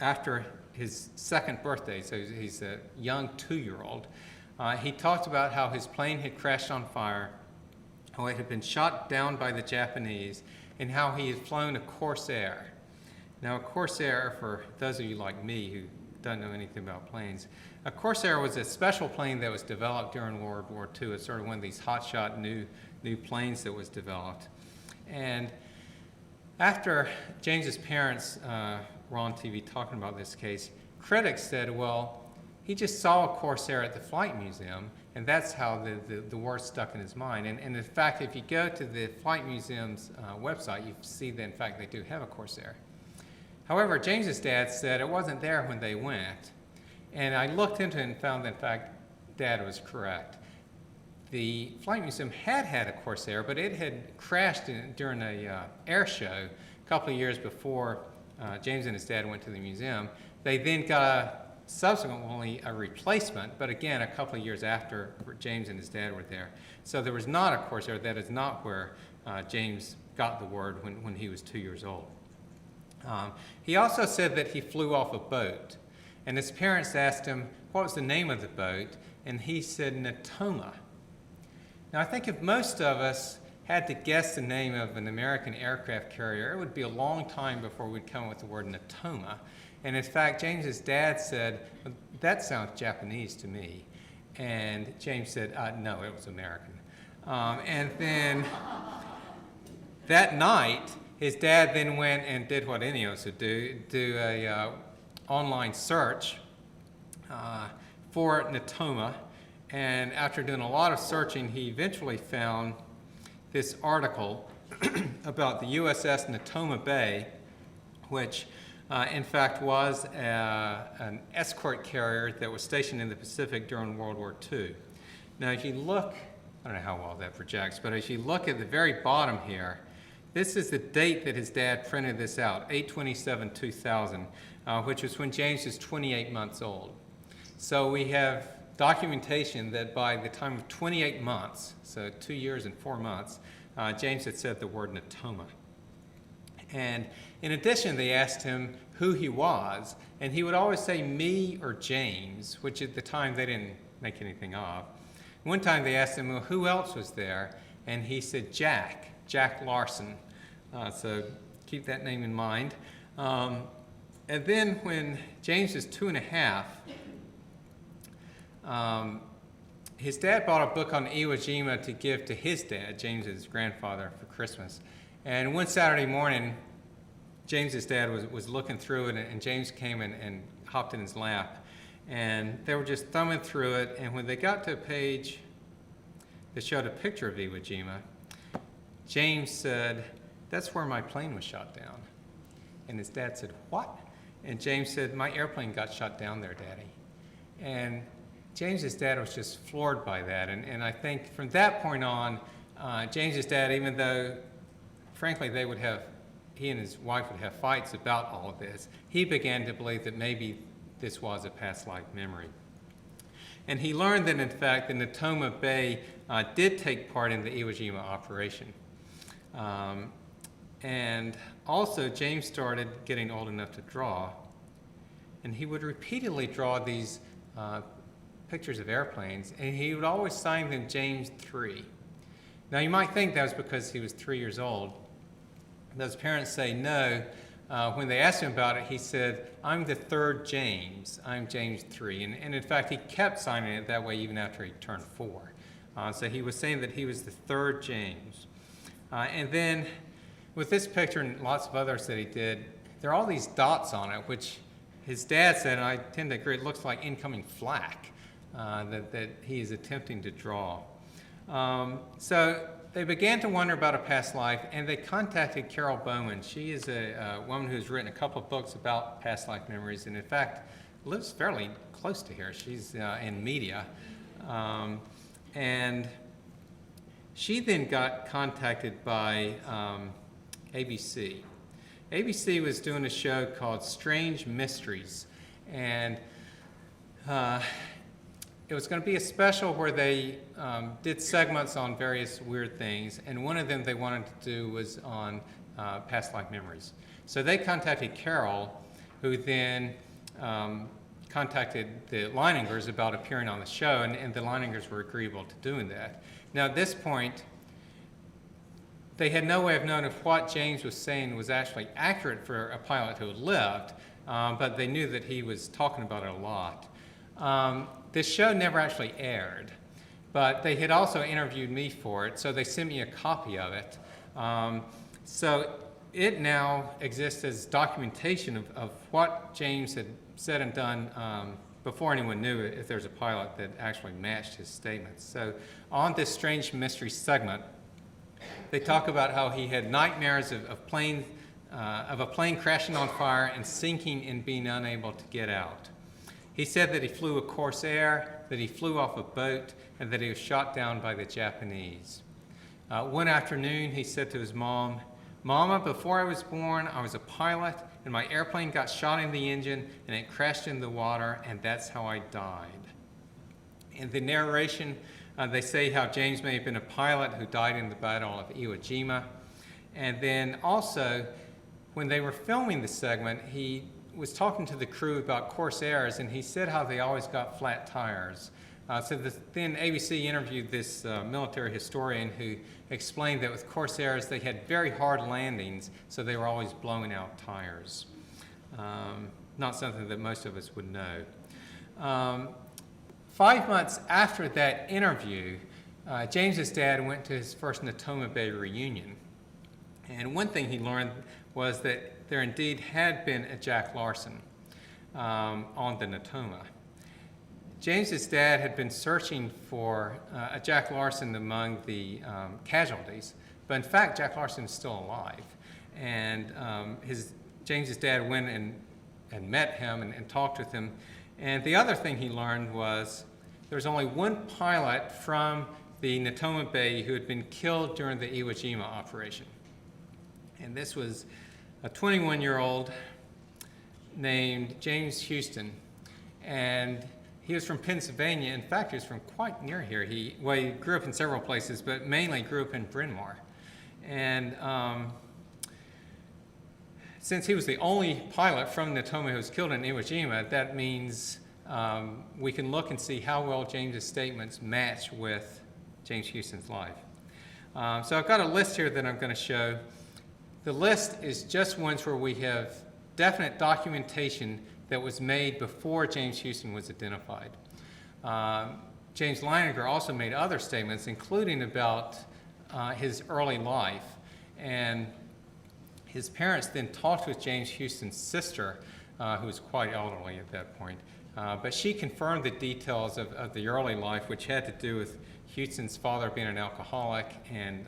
after his second birthday, so he's a young 2-year-old. He talked about how his plane had crashed on fire, how it had been shot down by the Japanese, and how he had flown a Corsair. Now, a Corsair, for those of you like me who don't know anything about planes, a Corsair was a special plane that was developed during World War II. It's sort of one of these hotshot new planes that was developed. And after James's parents were on TV talking about this case, critics said, well, he just saw a Corsair at the Flight Museum, and that's how the word stuck in his mind. And in fact, if you go to the Flight Museum's website, you see that, in fact, they do have a Corsair. However, James's dad said it wasn't there when they went. And I looked into it and found that, in fact, Dad was correct. The Flight Museum had a Corsair, but it had crashed during a air show a couple of years before James and his dad went to the museum. They then got subsequently a replacement, but again, a couple of years after James and his dad were there. So there was not a Corsair. That is not where James got the word when he was 2 years old. He also said that he flew off a boat, and his parents asked him what was the name of the boat, and he said Natoma. Now, I think if most of us had to guess the name of an American aircraft carrier, it would be a long time before we'd come up with the word Natoma. And in fact, James's dad said, that sounds Japanese to me. And James said, no, it was American. And then that night, his dad then went and did what any of us would do a online search for Natoma. And after doing a lot of searching, he eventually found this article about the USS Natoma Bay, which in fact was an escort carrier that was stationed in the Pacific during World War II. Now, if you look, I don't know how well that projects, but if you look at the very bottom here, this is the date that his dad printed this out, 8/27/2000, which was when James was 28 months old. So we have documentation that by the time of 28 months, so 2 years and 4 months, James had said the word Natoma. And in addition, they asked him who he was, and he would always say me or James, which at the time they didn't make anything of. One time they asked him, well, who else was there? And he said Jack. Jack Larson. So keep that name in mind. And then when James was 2.5, his dad bought a book on Iwo Jima to give to his dad, James's grandfather, for Christmas. And one Saturday morning, James's dad was looking through it, and James came and hopped in his lap. And they were just thumbing through it, and when they got to a page that showed a picture of Iwo Jima, James said, "That's where my plane was shot down." And his dad said, "What?" And James said, "My airplane got shot down there, Daddy." And James's dad was just floored by that. And I think from that point on, James's dad, even though, frankly, he and his wife would have fights about all of this, he began to believe that maybe this was a past life memory. And he learned that, in fact, the Natoma Bay did take part in the Iwo Jima operation. And also, James started getting old enough to draw, and he would repeatedly draw these pictures of airplanes, and he would always sign them James 3. Now, you might think that was because he was 3 years old. Those parents say no. When they asked him about it, he said, "I'm the third James. I'm James 3." And in fact, he kept signing it that way even after he turned 4. So he was saying that he was the third James. And then with this picture and lots of others that he did, there are all these dots on it, which his dad said, and I tend to agree, it looks like incoming flak that he is attempting to draw. So they began to wonder about a past life, and they contacted Carol Bowman. She is a woman who's written a couple of books about past life memories, and in fact lives fairly close to here. She's in media. And she then got contacted by ABC. ABC was doing a show called Strange Mysteries, and it was going to be a special where they did segments on various weird things, and one of them they wanted to do was on past life memories. So they contacted Carol, who then contacted the Leiningers about appearing on the show, and the Leiningers were agreeable to doing that. Now, at this point, they had no way of knowing if what James was saying was actually accurate for a pilot who had lived, but they knew that he was talking about it a lot. This show never actually aired, but they had also interviewed me for it, so they sent me a copy of it. So it now exists as documentation of what James had said and done before anyone knew if there's a pilot that actually matched his statements. So on this Strange Mystery segment, they talk about how he had nightmares of a plane crashing on fire and sinking and being unable to get out. He said that he flew a Corsair, that he flew off a boat, and that he was shot down by the Japanese. One afternoon, he said to his mom, "Mama, before I was born, I was a pilot, and my airplane got shot in the engine, and it crashed in the water, and that's how I died." In the narration, they say how James may have been a pilot who died in the Battle of Iwo Jima. And then also, when they were filming the segment, he was talking to the crew about Corsairs, and he said how they always got flat tires. Then ABC interviewed this military historian who explained that with Corsairs, they had very hard landings, so they were always blowing out tires. Not something that most of us would know. 5 months after that interview, James's dad went to his first Natoma Bay reunion. And one thing he learned was that there indeed had been a Jack Larson on the Natoma. James's dad had been searching for a Jack Larson among the casualties, but in fact, Jack Larson is still alive. And James's dad went and met him and talked with him. And the other thing he learned was there was only one pilot from the Natoma Bay who had been killed during the Iwo Jima operation. And this was a 21-year-old named James Houston. And he was from Pennsylvania. In fact, he was from quite near here. He grew up in several places, but mainly grew up in Bryn Mawr. And since he was the only pilot from Natoma who was killed in Iwo Jima, that means we can look and see how well James's statements match with James Houston's life. So I've got a list here that I'm going to show. The list is just ones where we have definite documentation that was made before James Houston was identified. James Leininger also made other statements, including about his early life. And his parents then talked with James Houston's sister, who was quite elderly at that point. But she confirmed the details of the early life, which had to do with Houston's father being an alcoholic and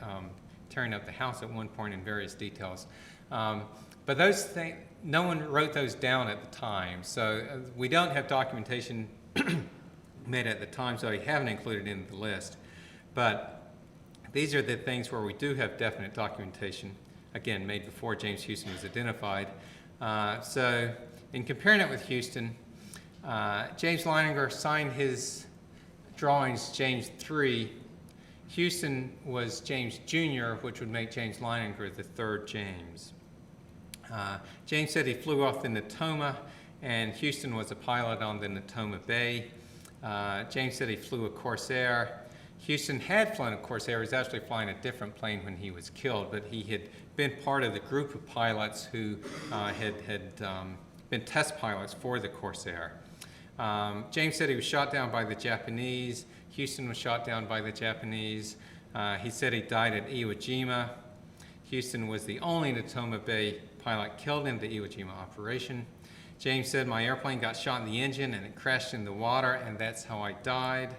tearing up the house at one point in various details. But those things, no one wrote those down at the time. So we don't have documentation made at the time, so we haven't included it in the list. But these are the things where we do have definite documentation, again, made before James Houston was identified. So in comparing it with Houston, James Leininger signed his drawings James 3. Houston was James Jr., which would make James Leininger the third James. James said he flew off the Natoma, and Houston was a pilot on the Natoma Bay. James said he flew a Corsair. Houston had flown a Corsair. He was actually flying a different plane when he was killed, but he had been part of the group of pilots who had been test pilots for the Corsair. James said he was shot down by the Japanese. Houston was shot down by the Japanese. He said he died at Iwo Jima. Houston was the only Natoma Bay pilot killed in the Iwo Jima operation. James said, my airplane got shot in the engine and it crashed in the water, and that's how I died.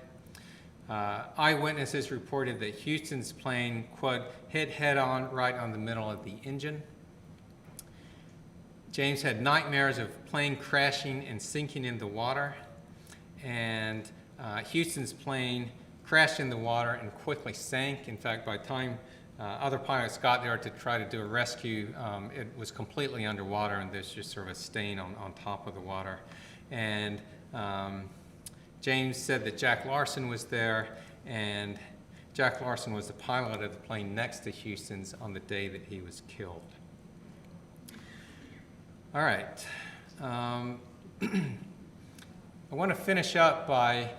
Eyewitnesses reported that Houston's plane, quote, hit head-on right on the middle of the engine. James had nightmares of plane crashing and sinking in the water, and Houston's plane crashed in the water and quickly sank. In fact, by the time other pilots got there to try to do a rescue, it was completely underwater, and there's just sort of a stain on top of the water. And James said that Jack Larson was there, and Jack Larson was the pilot of the plane next to Houston's on the day that he was killed. All right. I want to finish up by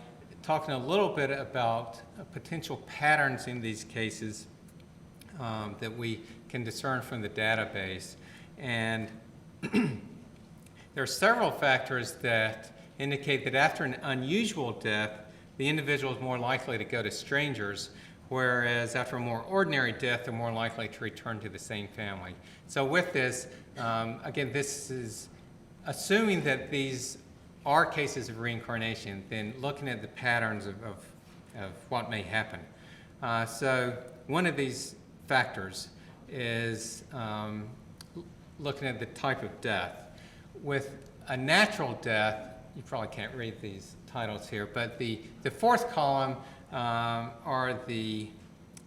talking a little bit about potential patterns in these cases that we can discern from the database. And there are several factors that indicate that after an unusual death, the individual is more likely to go to strangers, whereas after a more ordinary death, they're more likely to return to the same family. So with this, again, this is assuming that these are cases of reincarnation, then looking at the patterns of what may happen. So one of these factors is looking at the type of death. With a natural death, you probably can't read these titles here, but the fourth column are the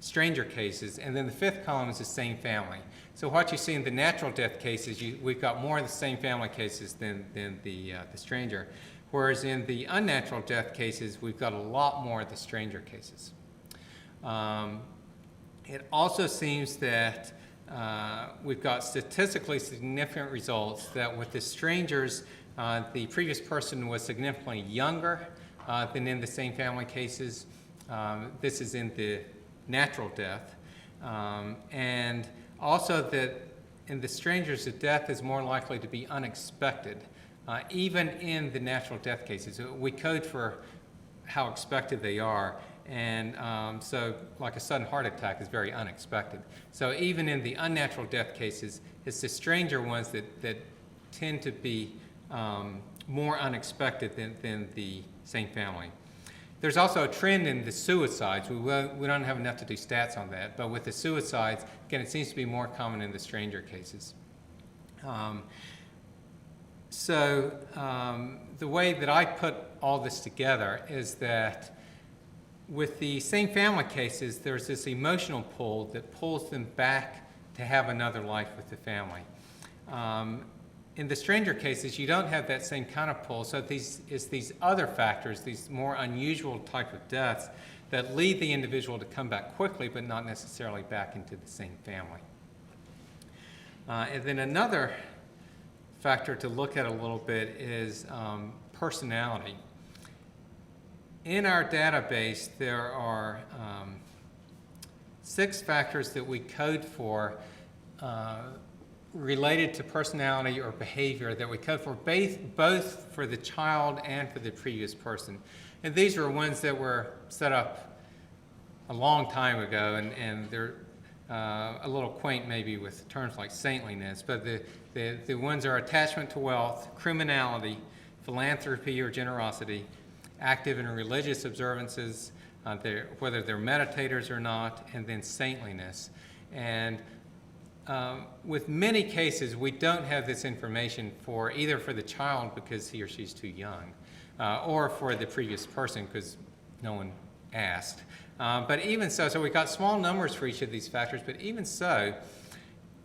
stranger cases, and then the fifth column is the same family. So what you see in the natural death cases, we've got more of the same family cases than the stranger, whereas in the unnatural death cases, we've got a lot more of the stranger cases. It also seems that we've got statistically significant results that with the strangers, the previous person was significantly younger than in the same family cases. This is in the natural death. And also that in the strangers, the death is more likely to be unexpected, even in the natural death cases. We code for how expected they are. And so like a sudden heart attack is very unexpected. So even in the unnatural death cases, it's the stranger ones that tend to be more unexpected than the same family. There's also a trend in the suicides. We don't have enough to do stats on that, but with the suicides, again, it seems to be more common in the stranger cases. The way that I put all this together is that with the same family cases, there's this emotional pull that pulls them back to have another life with the family. In the stranger cases, you don't have that same kind of pull, so it's these other factors, these more unusual type of deaths, that lead the individual to come back quickly, but not necessarily back into the same family. And then another factor to look at a little bit is personality. In our database, there are 6 factors that we code for related to personality or behavior that we code for both for the child and for the previous person. And these are ones that were set up a long time ago, and they're a little quaint maybe with terms like saintliness, but the ones are attachment to wealth, criminality, philanthropy or generosity, active in religious observances, whether they're meditators or not, and then saintliness. And with many cases, we don't have this information for either for the child because he or she's too young, or for the previous person because no one asked. But even so we got small numbers for each of these factors, but even so,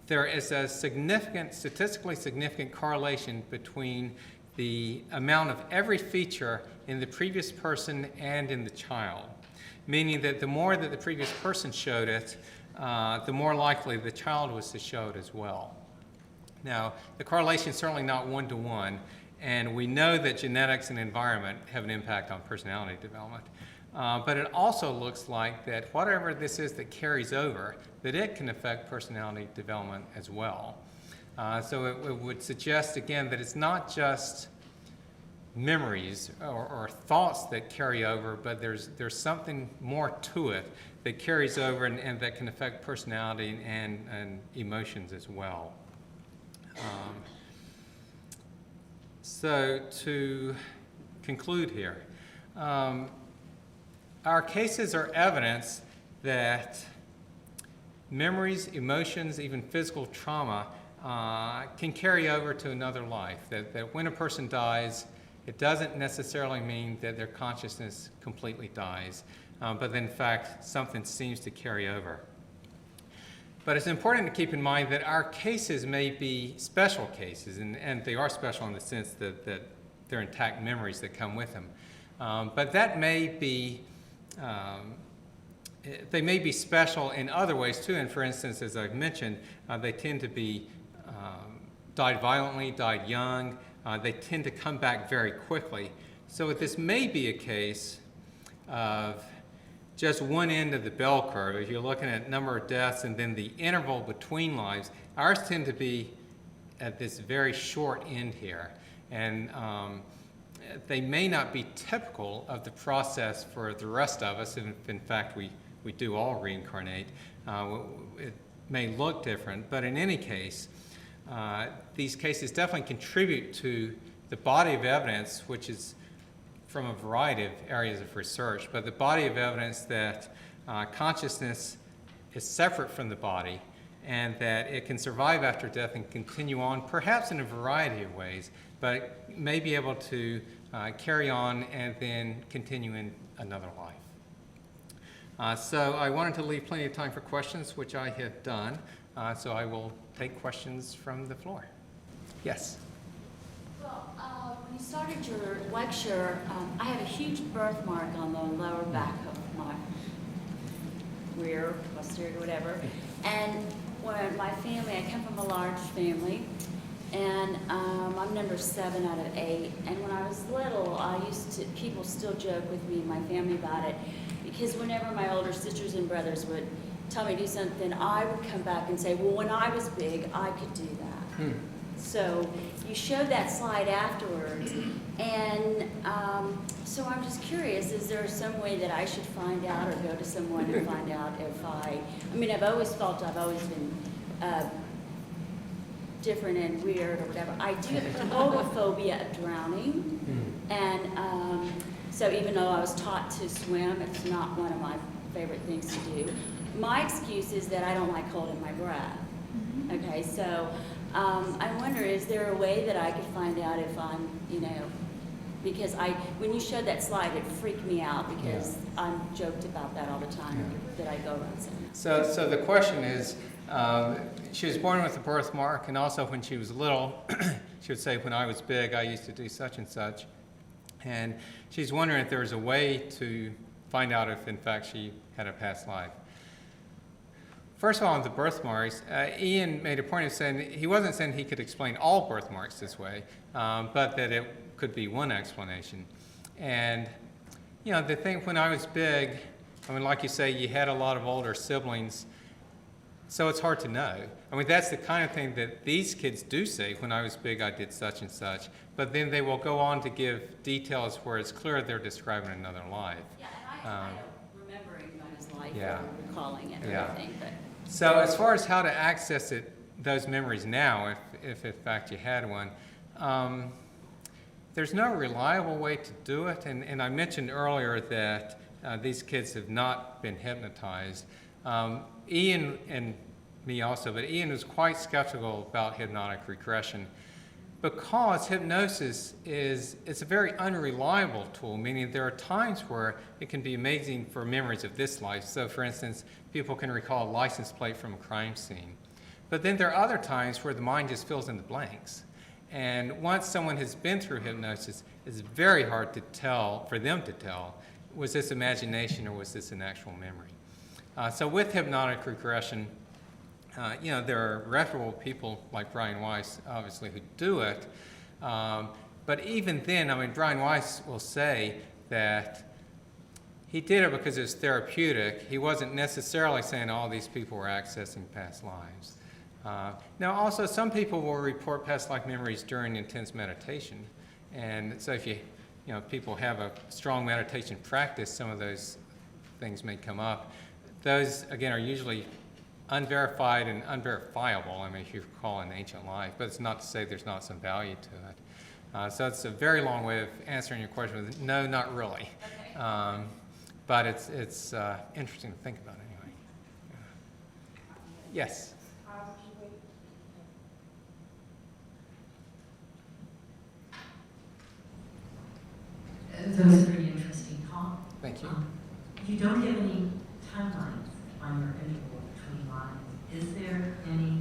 there is a statistically significant correlation between the amount of every feature in the previous person and in the child, meaning that the more that the previous person showed it, the more likely the child was to show it as well. Now, the correlation is certainly not one-to-one, and we know that genetics and environment have an impact on personality development. But it also looks like that whatever this is that carries over, that it can affect personality development as well. So it would suggest, again, that it's not just memories or thoughts that carry over, but there's something more to it that carries over and that can affect personality and emotions as well. So to conclude here, our cases are evidence that memories, emotions, even physical trauma can carry over to another life. That when a person dies, it doesn't necessarily mean that their consciousness completely dies, but in fact, something seems to carry over. But it's important to keep in mind that our cases may be special cases, and they are special in the sense that they're intact memories that come with them. But that may be they may be special in other ways too, and for instance, as I've mentioned, they tend to be died violently, died young, they tend to come back very quickly. So this may be a case of just one end of the bell curve. If you're looking at number of deaths and then the interval between lives, ours tend to be at this very short end here. And they may not be typical of the process for the rest of us. If in fact we do all reincarnate, it may look different, but in any case, these cases definitely contribute to the body of evidence, which is from a variety of areas of research, but the body of evidence that consciousness is separate from the body and that it can survive after death and continue on, perhaps in a variety of ways, but may be able to carry on and then continue in another life. So I wanted to leave plenty of time for questions, which I have done. So I will take questions from the floor. Yes? Well, when you started your lecture, I had a huge birthmark on the lower back of my rear, posterior, whatever. And when my family, I come from a large family, and I'm number 7 out of 8. And when I was little, people still joke with me and my family about it, because whenever my older sisters and brothers would tell me to do something, I would come back and say, well, when I was big, I could do that. So you showed that slide afterwards, and so I'm just curious, is there some way that I should find out or go to someone and find out if I mean, I've always felt I've always been different and weird or whatever. I do have a phobia of drowning, and so even though I was taught to swim, it's not one of my favorite things to do. My excuse is that I don't like holding my breath. Okay, so I wonder, is there a way that I could find out if I'm, because when you showed that slide, it freaked me out because I'm joked about that all the time, that I go around saying that. So the question is, she was born with a birthmark, and also when she was little, she would say, when I was big, I used to do such and such. And she's wondering if there was a way to find out if, in fact, she had a past life. First of all, on the birthmarks, Ian made a point of saying he wasn't saying he could explain all birthmarks this way, but that it could be one explanation. And, the thing, when I was big, I mean, like you say, you had a lot of older siblings, so it's hard to know. I mean, that's the kind of thing that these kids do say, when I was big, I did such and such. But then they will go on to give details where it's clear they're describing another life. Yeah, and I don't remember anybody's life Yeah. or recalling it or Yeah. anything, but. So as far as how to access those memories now, if in fact you had one, there's no reliable way to do it. And I mentioned earlier that these kids have not been hypnotized. Ian and me also, but Ian was quite skeptical about hypnotic regression because hypnosis it's a very unreliable tool, meaning there are times where it can be amazing for memories of this life. So for instance, people can recall a license plate from a crime scene. But then there are other times where the mind just fills in the blanks. And once someone has been through hypnosis, it's very hard to tell, for them to tell, was this imagination or was this an actual memory? So with hypnotic regression, there are reputable people like Brian Weiss, obviously, who do it. But even then, I mean, Brian Weiss will say that he did it because it was therapeutic. He wasn't necessarily saying all these people were accessing past lives. Now, also, some people will report past life memories during intense meditation. And so if people have a strong meditation practice, some of those things may come up. Those, again, are usually unverified and unverifiable, I mean, if you recall an ancient life, but it's not to say there's not some value to it. So it's a very long way of answering your question with no, not really. Okay. But it's interesting to think about anyway. Yes? That was a very interesting talk. Thank you. You don't have any timelines on your interval between lines. Is there any?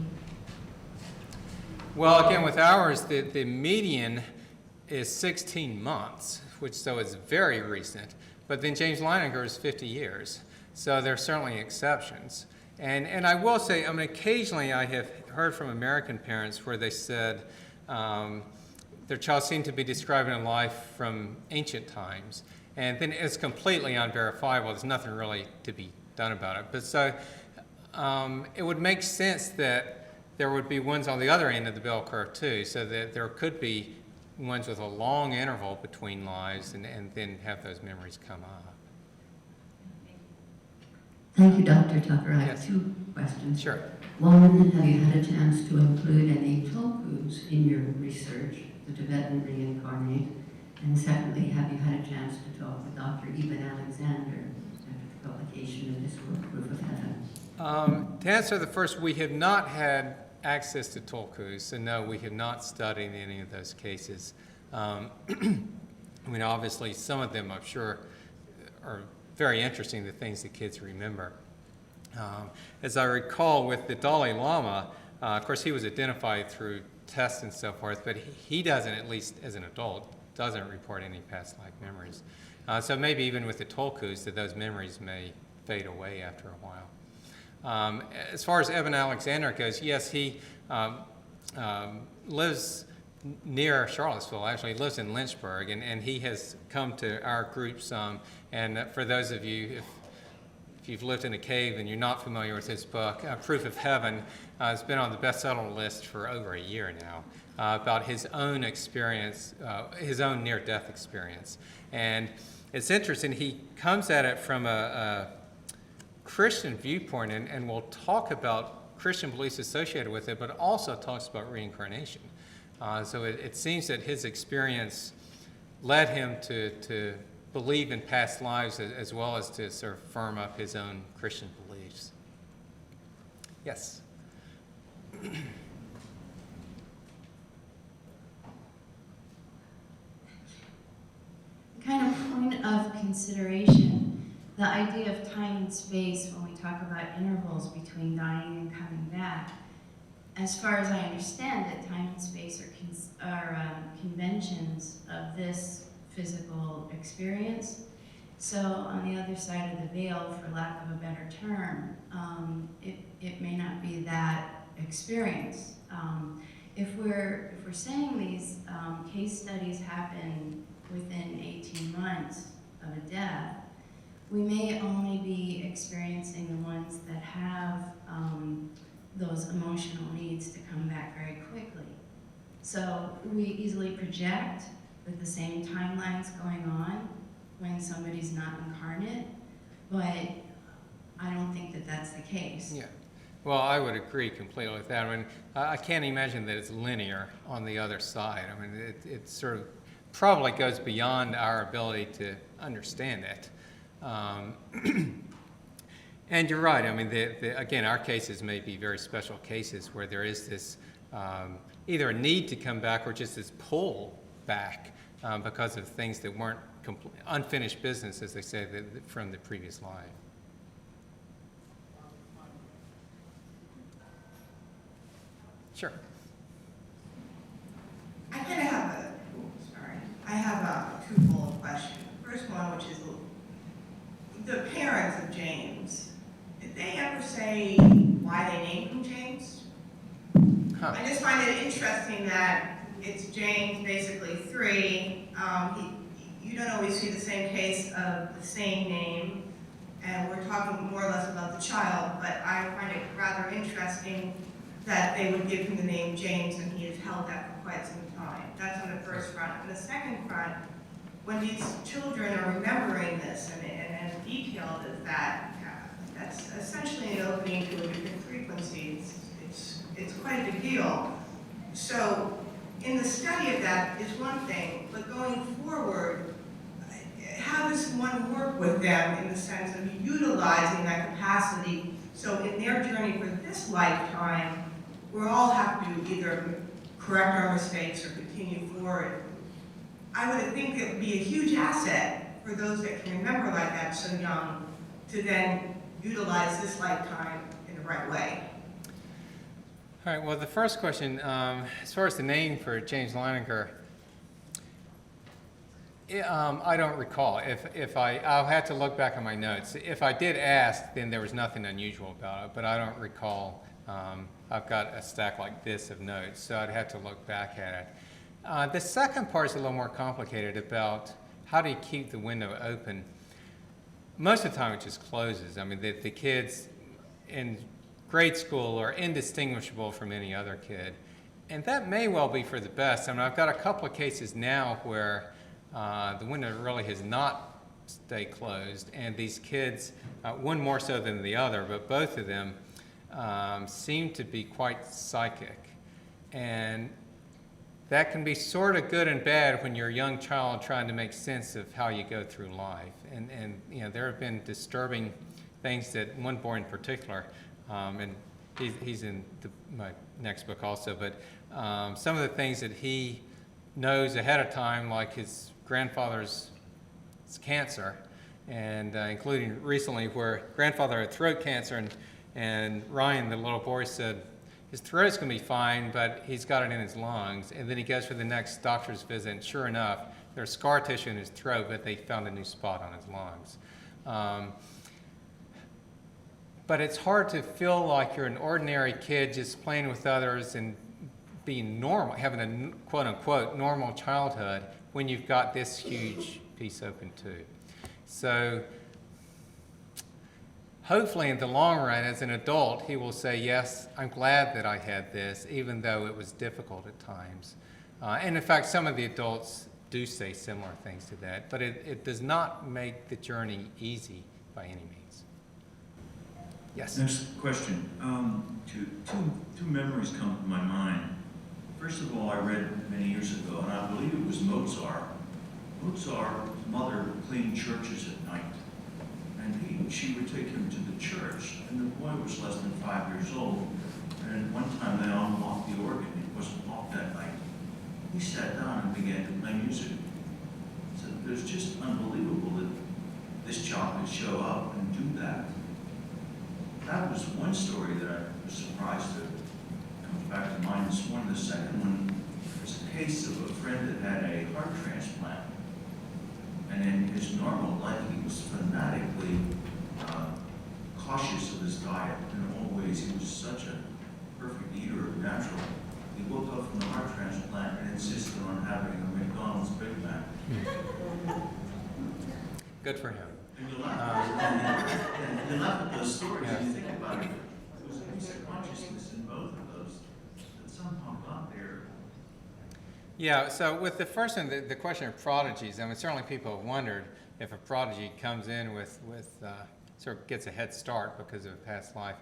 Well, again, with ours, the median is 16 months, so it's very recent. But then James Leininger is 50 years. So there are certainly exceptions. And I will say, I mean, occasionally I have heard from American parents where they said their child seemed to be describing a life from ancient times. And then it's completely unverifiable. There's nothing really to be done about it. But so it would make sense that there would be ones on the other end of the bell curve too, so that there could be ones with a long interval between lives and then have those memories come up. Thank you, Dr. Tucker. I have Yes. 2 questions. Sure. One, have you had a chance to include any tulkus in your research, the Tibetan reincarnate? And secondly, have you had a chance to talk with Dr. Eben Alexander after the publication of his work, Proof of Heaven? To answer the first, we have not had access to tulkus, so no, we have not studied any of those cases. I mean, obviously, some of them, I'm sure, are very interesting, the things that kids remember. As I recall, with the Dalai Lama, of course, he was identified through tests and so forth, but he doesn't, at least as an adult, doesn't report any past life memories. So maybe even with the tulkus, that those memories may fade away after a while. As far as Eben Alexander goes, yes, he lives near Charlottesville, actually. He lives in Lynchburg, and he has come to our group some. And for those of you, if you've lived in a cave and you're not familiar with his book, Proof of Heaven, has been on the bestseller list for over a year now, about his own experience, his own near-death experience. And it's interesting, he comes at it from a Christian viewpoint and will talk about Christian beliefs associated with it, but also talks about reincarnation. So it seems that his experience led him to believe in past lives as well as to sort of firm up his own Christian beliefs. Yes? Kind of point of consideration, the idea of time and space when we talk about intervals between dying and coming back. As far as I understand it, time and space are conventions of this physical experience. So on the other side of the veil, for lack of a better term, it may not be that experience. If we're saying these case studies happen within 18 months of a death, we may only be experiencing the ones that have those emotional needs to come back very quickly. So we easily project with the same timelines going on when somebody's not incarnate, but I don't think that that's the case. Yeah. Well, I would agree completely with that. I mean, I can't imagine that it's linear on the other side. I mean, it sort of probably goes beyond our ability to understand it. And you're right. I mean, again, our cases may be very special cases where there is this either a need to come back or just this pull back because of things that weren't unfinished business, as they say, from the previous life. Sure. I kind of have a twofold question. First one, which is the parents of James. Did they ever say why they named him James? Huh. I just find it interesting that it's James, basically 3. You don't always see the same case of the same name, and we're talking more or less about the child, but I find it rather interesting that they would give him the name James, and he has held that for quite some time. That's on the first front. On the second front, when these children are remembering this and as detailed as that, that's essentially an opening to a different frequency. It's quite a big deal. So in the study of that is one thing, but going forward, how does one work with them in the sense of utilizing that capacity so in their journey for this lifetime, we all have to either correct our mistakes or continue forward? I would think it would be a huge asset for those that can remember like that so young to then utilize this lifetime in the right way. All right, well, the first question, as far as the name for James Leininger, I don't recall. I'll have to look back on my notes. If I did ask, then there was nothing unusual about it, but I don't recall. I've got a stack like this of notes, so I'd have to look back at it. The second part is a little more complicated about how do you keep the window open. Most of the time it just closes. I mean, the kids in grade school are indistinguishable from any other kid. And that may well be for the best. I mean, I've got a couple of cases now where the window really has not stayed closed, and these kids, one more so than the other, but both of them seem to be quite psychic. And that can be sort of good and bad when you're a young child trying to make sense of how you go through life. And you know, there have been disturbing things that one boy in particular, and he's in my next book also, but some of the things that he knows ahead of time, like his grandfather's cancer, and including recently where grandfather had throat cancer, and Ryan, the little boy, said his throat's going to be fine, but he's got it in his lungs. And then he goes for the next doctor's visit, and sure enough, there's scar tissue in his throat, but they found a new spot on his lungs. But it's hard to feel like you're an ordinary kid just playing with others and being normal, having a quote-unquote normal childhood when you've got this huge piece open too. So hopefully in the long run, as an adult, he will say, yes, I'm glad that I had this, even though it was difficult at times. And in fact, some of the adults do say similar things to that, but it does not make the journey easy by any means. Yes? Next question. Two memories come to my mind. First of all, I read many years ago, and I believe it was Mozart. Mozart's mother cleaned churches at night, and she would take him to the church, and the boy was less than 5 years old, and one time they unlocked the organ. It wasn't locked that night. He sat down and began to play music. So it was just unbelievable that this child could show up and do that. That was one story that I was surprised to come back to mind this morning. The second one was a case of a friend that had a heart transplant. And in his normal life, he was fanatically cautious of his diet. In all ways, he was such a perfect eater, natural. He woke up from the heart transplant and insisted on having a McDonald's Big Mac. Good for him. And you laugh at those stories, and you think about it. There was a piece of consciousness in both of those that somehow got there. Yeah, so with the first one, the question of prodigies, I mean, certainly people have wondered if a prodigy comes in with sort of gets a head start because of a past life.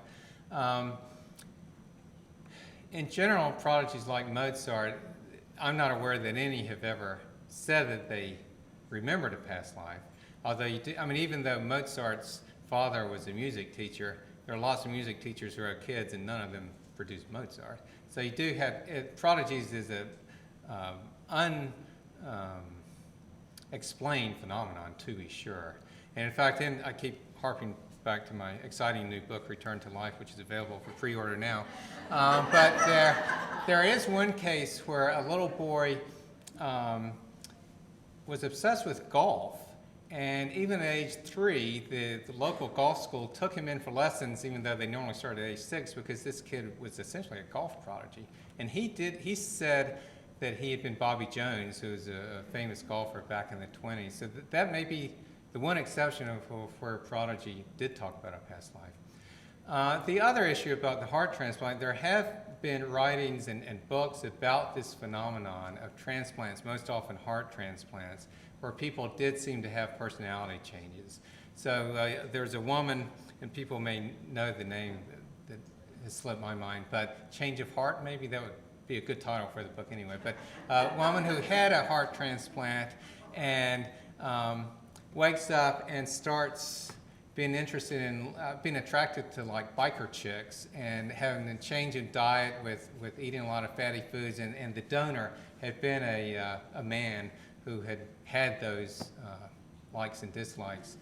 In general, prodigies like Mozart, I'm not aware that any have ever said that they remembered a past life. Although you do, I mean, even though Mozart's father was a music teacher, there are lots of music teachers who are kids, and none of them produced Mozart. So you do have prodigies is a unexplained phenomenon, to be sure. And in fact, I keep harping back to my exciting new book, Return to Life, which is available for pre-order now. But there is one case where a little boy was obsessed with golf. And even at age 3, the local golf school took him in for lessons, even though they normally start at age 6, because this kid was essentially a golf prodigy. And he said that he had been Bobby Jones, who was a famous golfer back in the 20s. So that may be the one exception of where a prodigy did talk about a past life. The other issue about the heart transplant, there have been writings and books about this phenomenon of transplants, most often heart transplants, where people did seem to have personality changes. So there's a woman, and people may know the name that has slipped my mind, but Change of Heart, maybe that would be a good title for the book anyway. But a woman who had a heart transplant and wakes up and starts being interested in, being attracted to like biker chicks and having a change in diet with eating a lot of fatty foods, and the donor had been a man who had those likes and dislikes.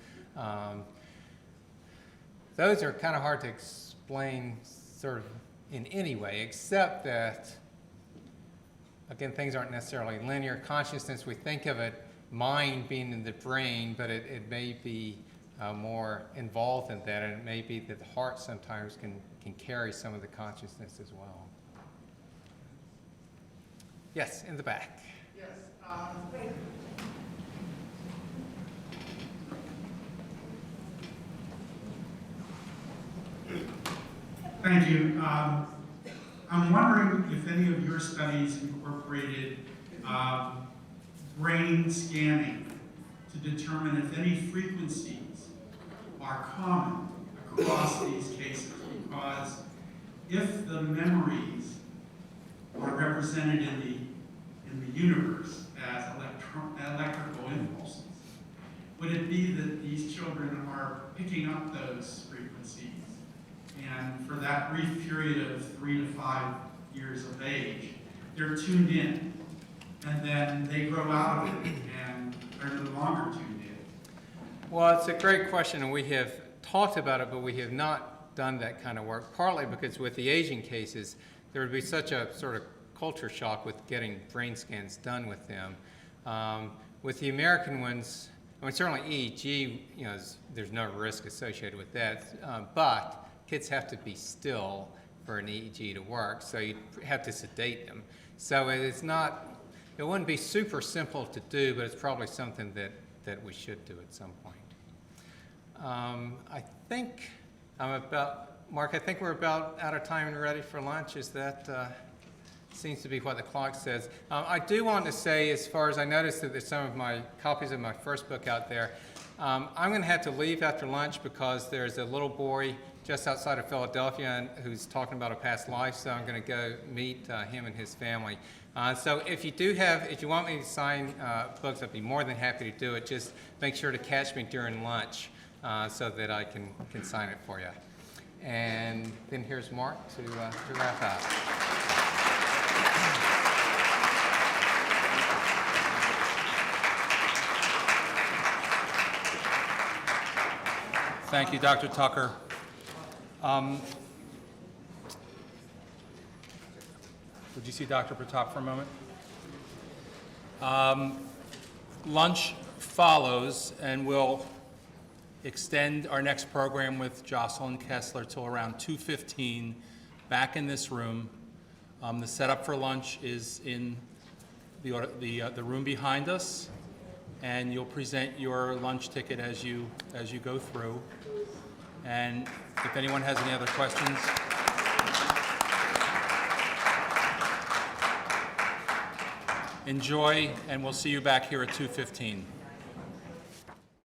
Those are kind of hard to explain sort of in any way, except that, again, things aren't necessarily linear. Consciousness, we think of it, mind being in the brain, but it may be more involved in that, and it may be that the heart sometimes can carry some of the consciousness as well. Yes, in the back. Yes. Thank you. I'm wondering if any of your studies incorporated brain scanning to determine if any frequencies are common across these cases, because if the memories are represented in the universe as electrical impulses, would it be that these children are picking up those frequencies, and for that brief period of 3 to 5 years of age, they're tuned in, and then they grow out of it and are no longer tuned in? Well, it's a great question, and we have talked about it, but we have not done that kind of work, partly because with the Asian cases, there would be such a sort of culture shock with getting brain scans done with them. With the American ones, I mean, certainly EEG, there's no risk associated with that, but kids have to be still for an EEG to work, so you have to sedate them. So it wouldn't be super simple to do, but it's probably something that we should do at some point. I think Mark, I think we're about out of time and ready for lunch. Is that, seems to be what the clock says. I do want to say, as far as I noticed that there's some of my copies of my first book out there, I'm going to have to leave after lunch because there's a little boy just outside of Philadelphia who's talking about a past life, so I'm going to go meet him and his family. So if you want me to sign books, I'd be more than happy to do it. Just make sure to catch me during lunch so that I can sign it for you. And then here's Mark to wrap up. Thank you, Dr. Tucker. Would you see Dr. Pratap for a moment? Lunch follows, and we'll extend our next program with Jocelyn Kessler till around 2:15 back in this room. The setup for lunch is in the room behind us. and you'll present your lunch ticket as you go through. And if anyone has any other questions, enjoy, and we'll see you back here at 2:15.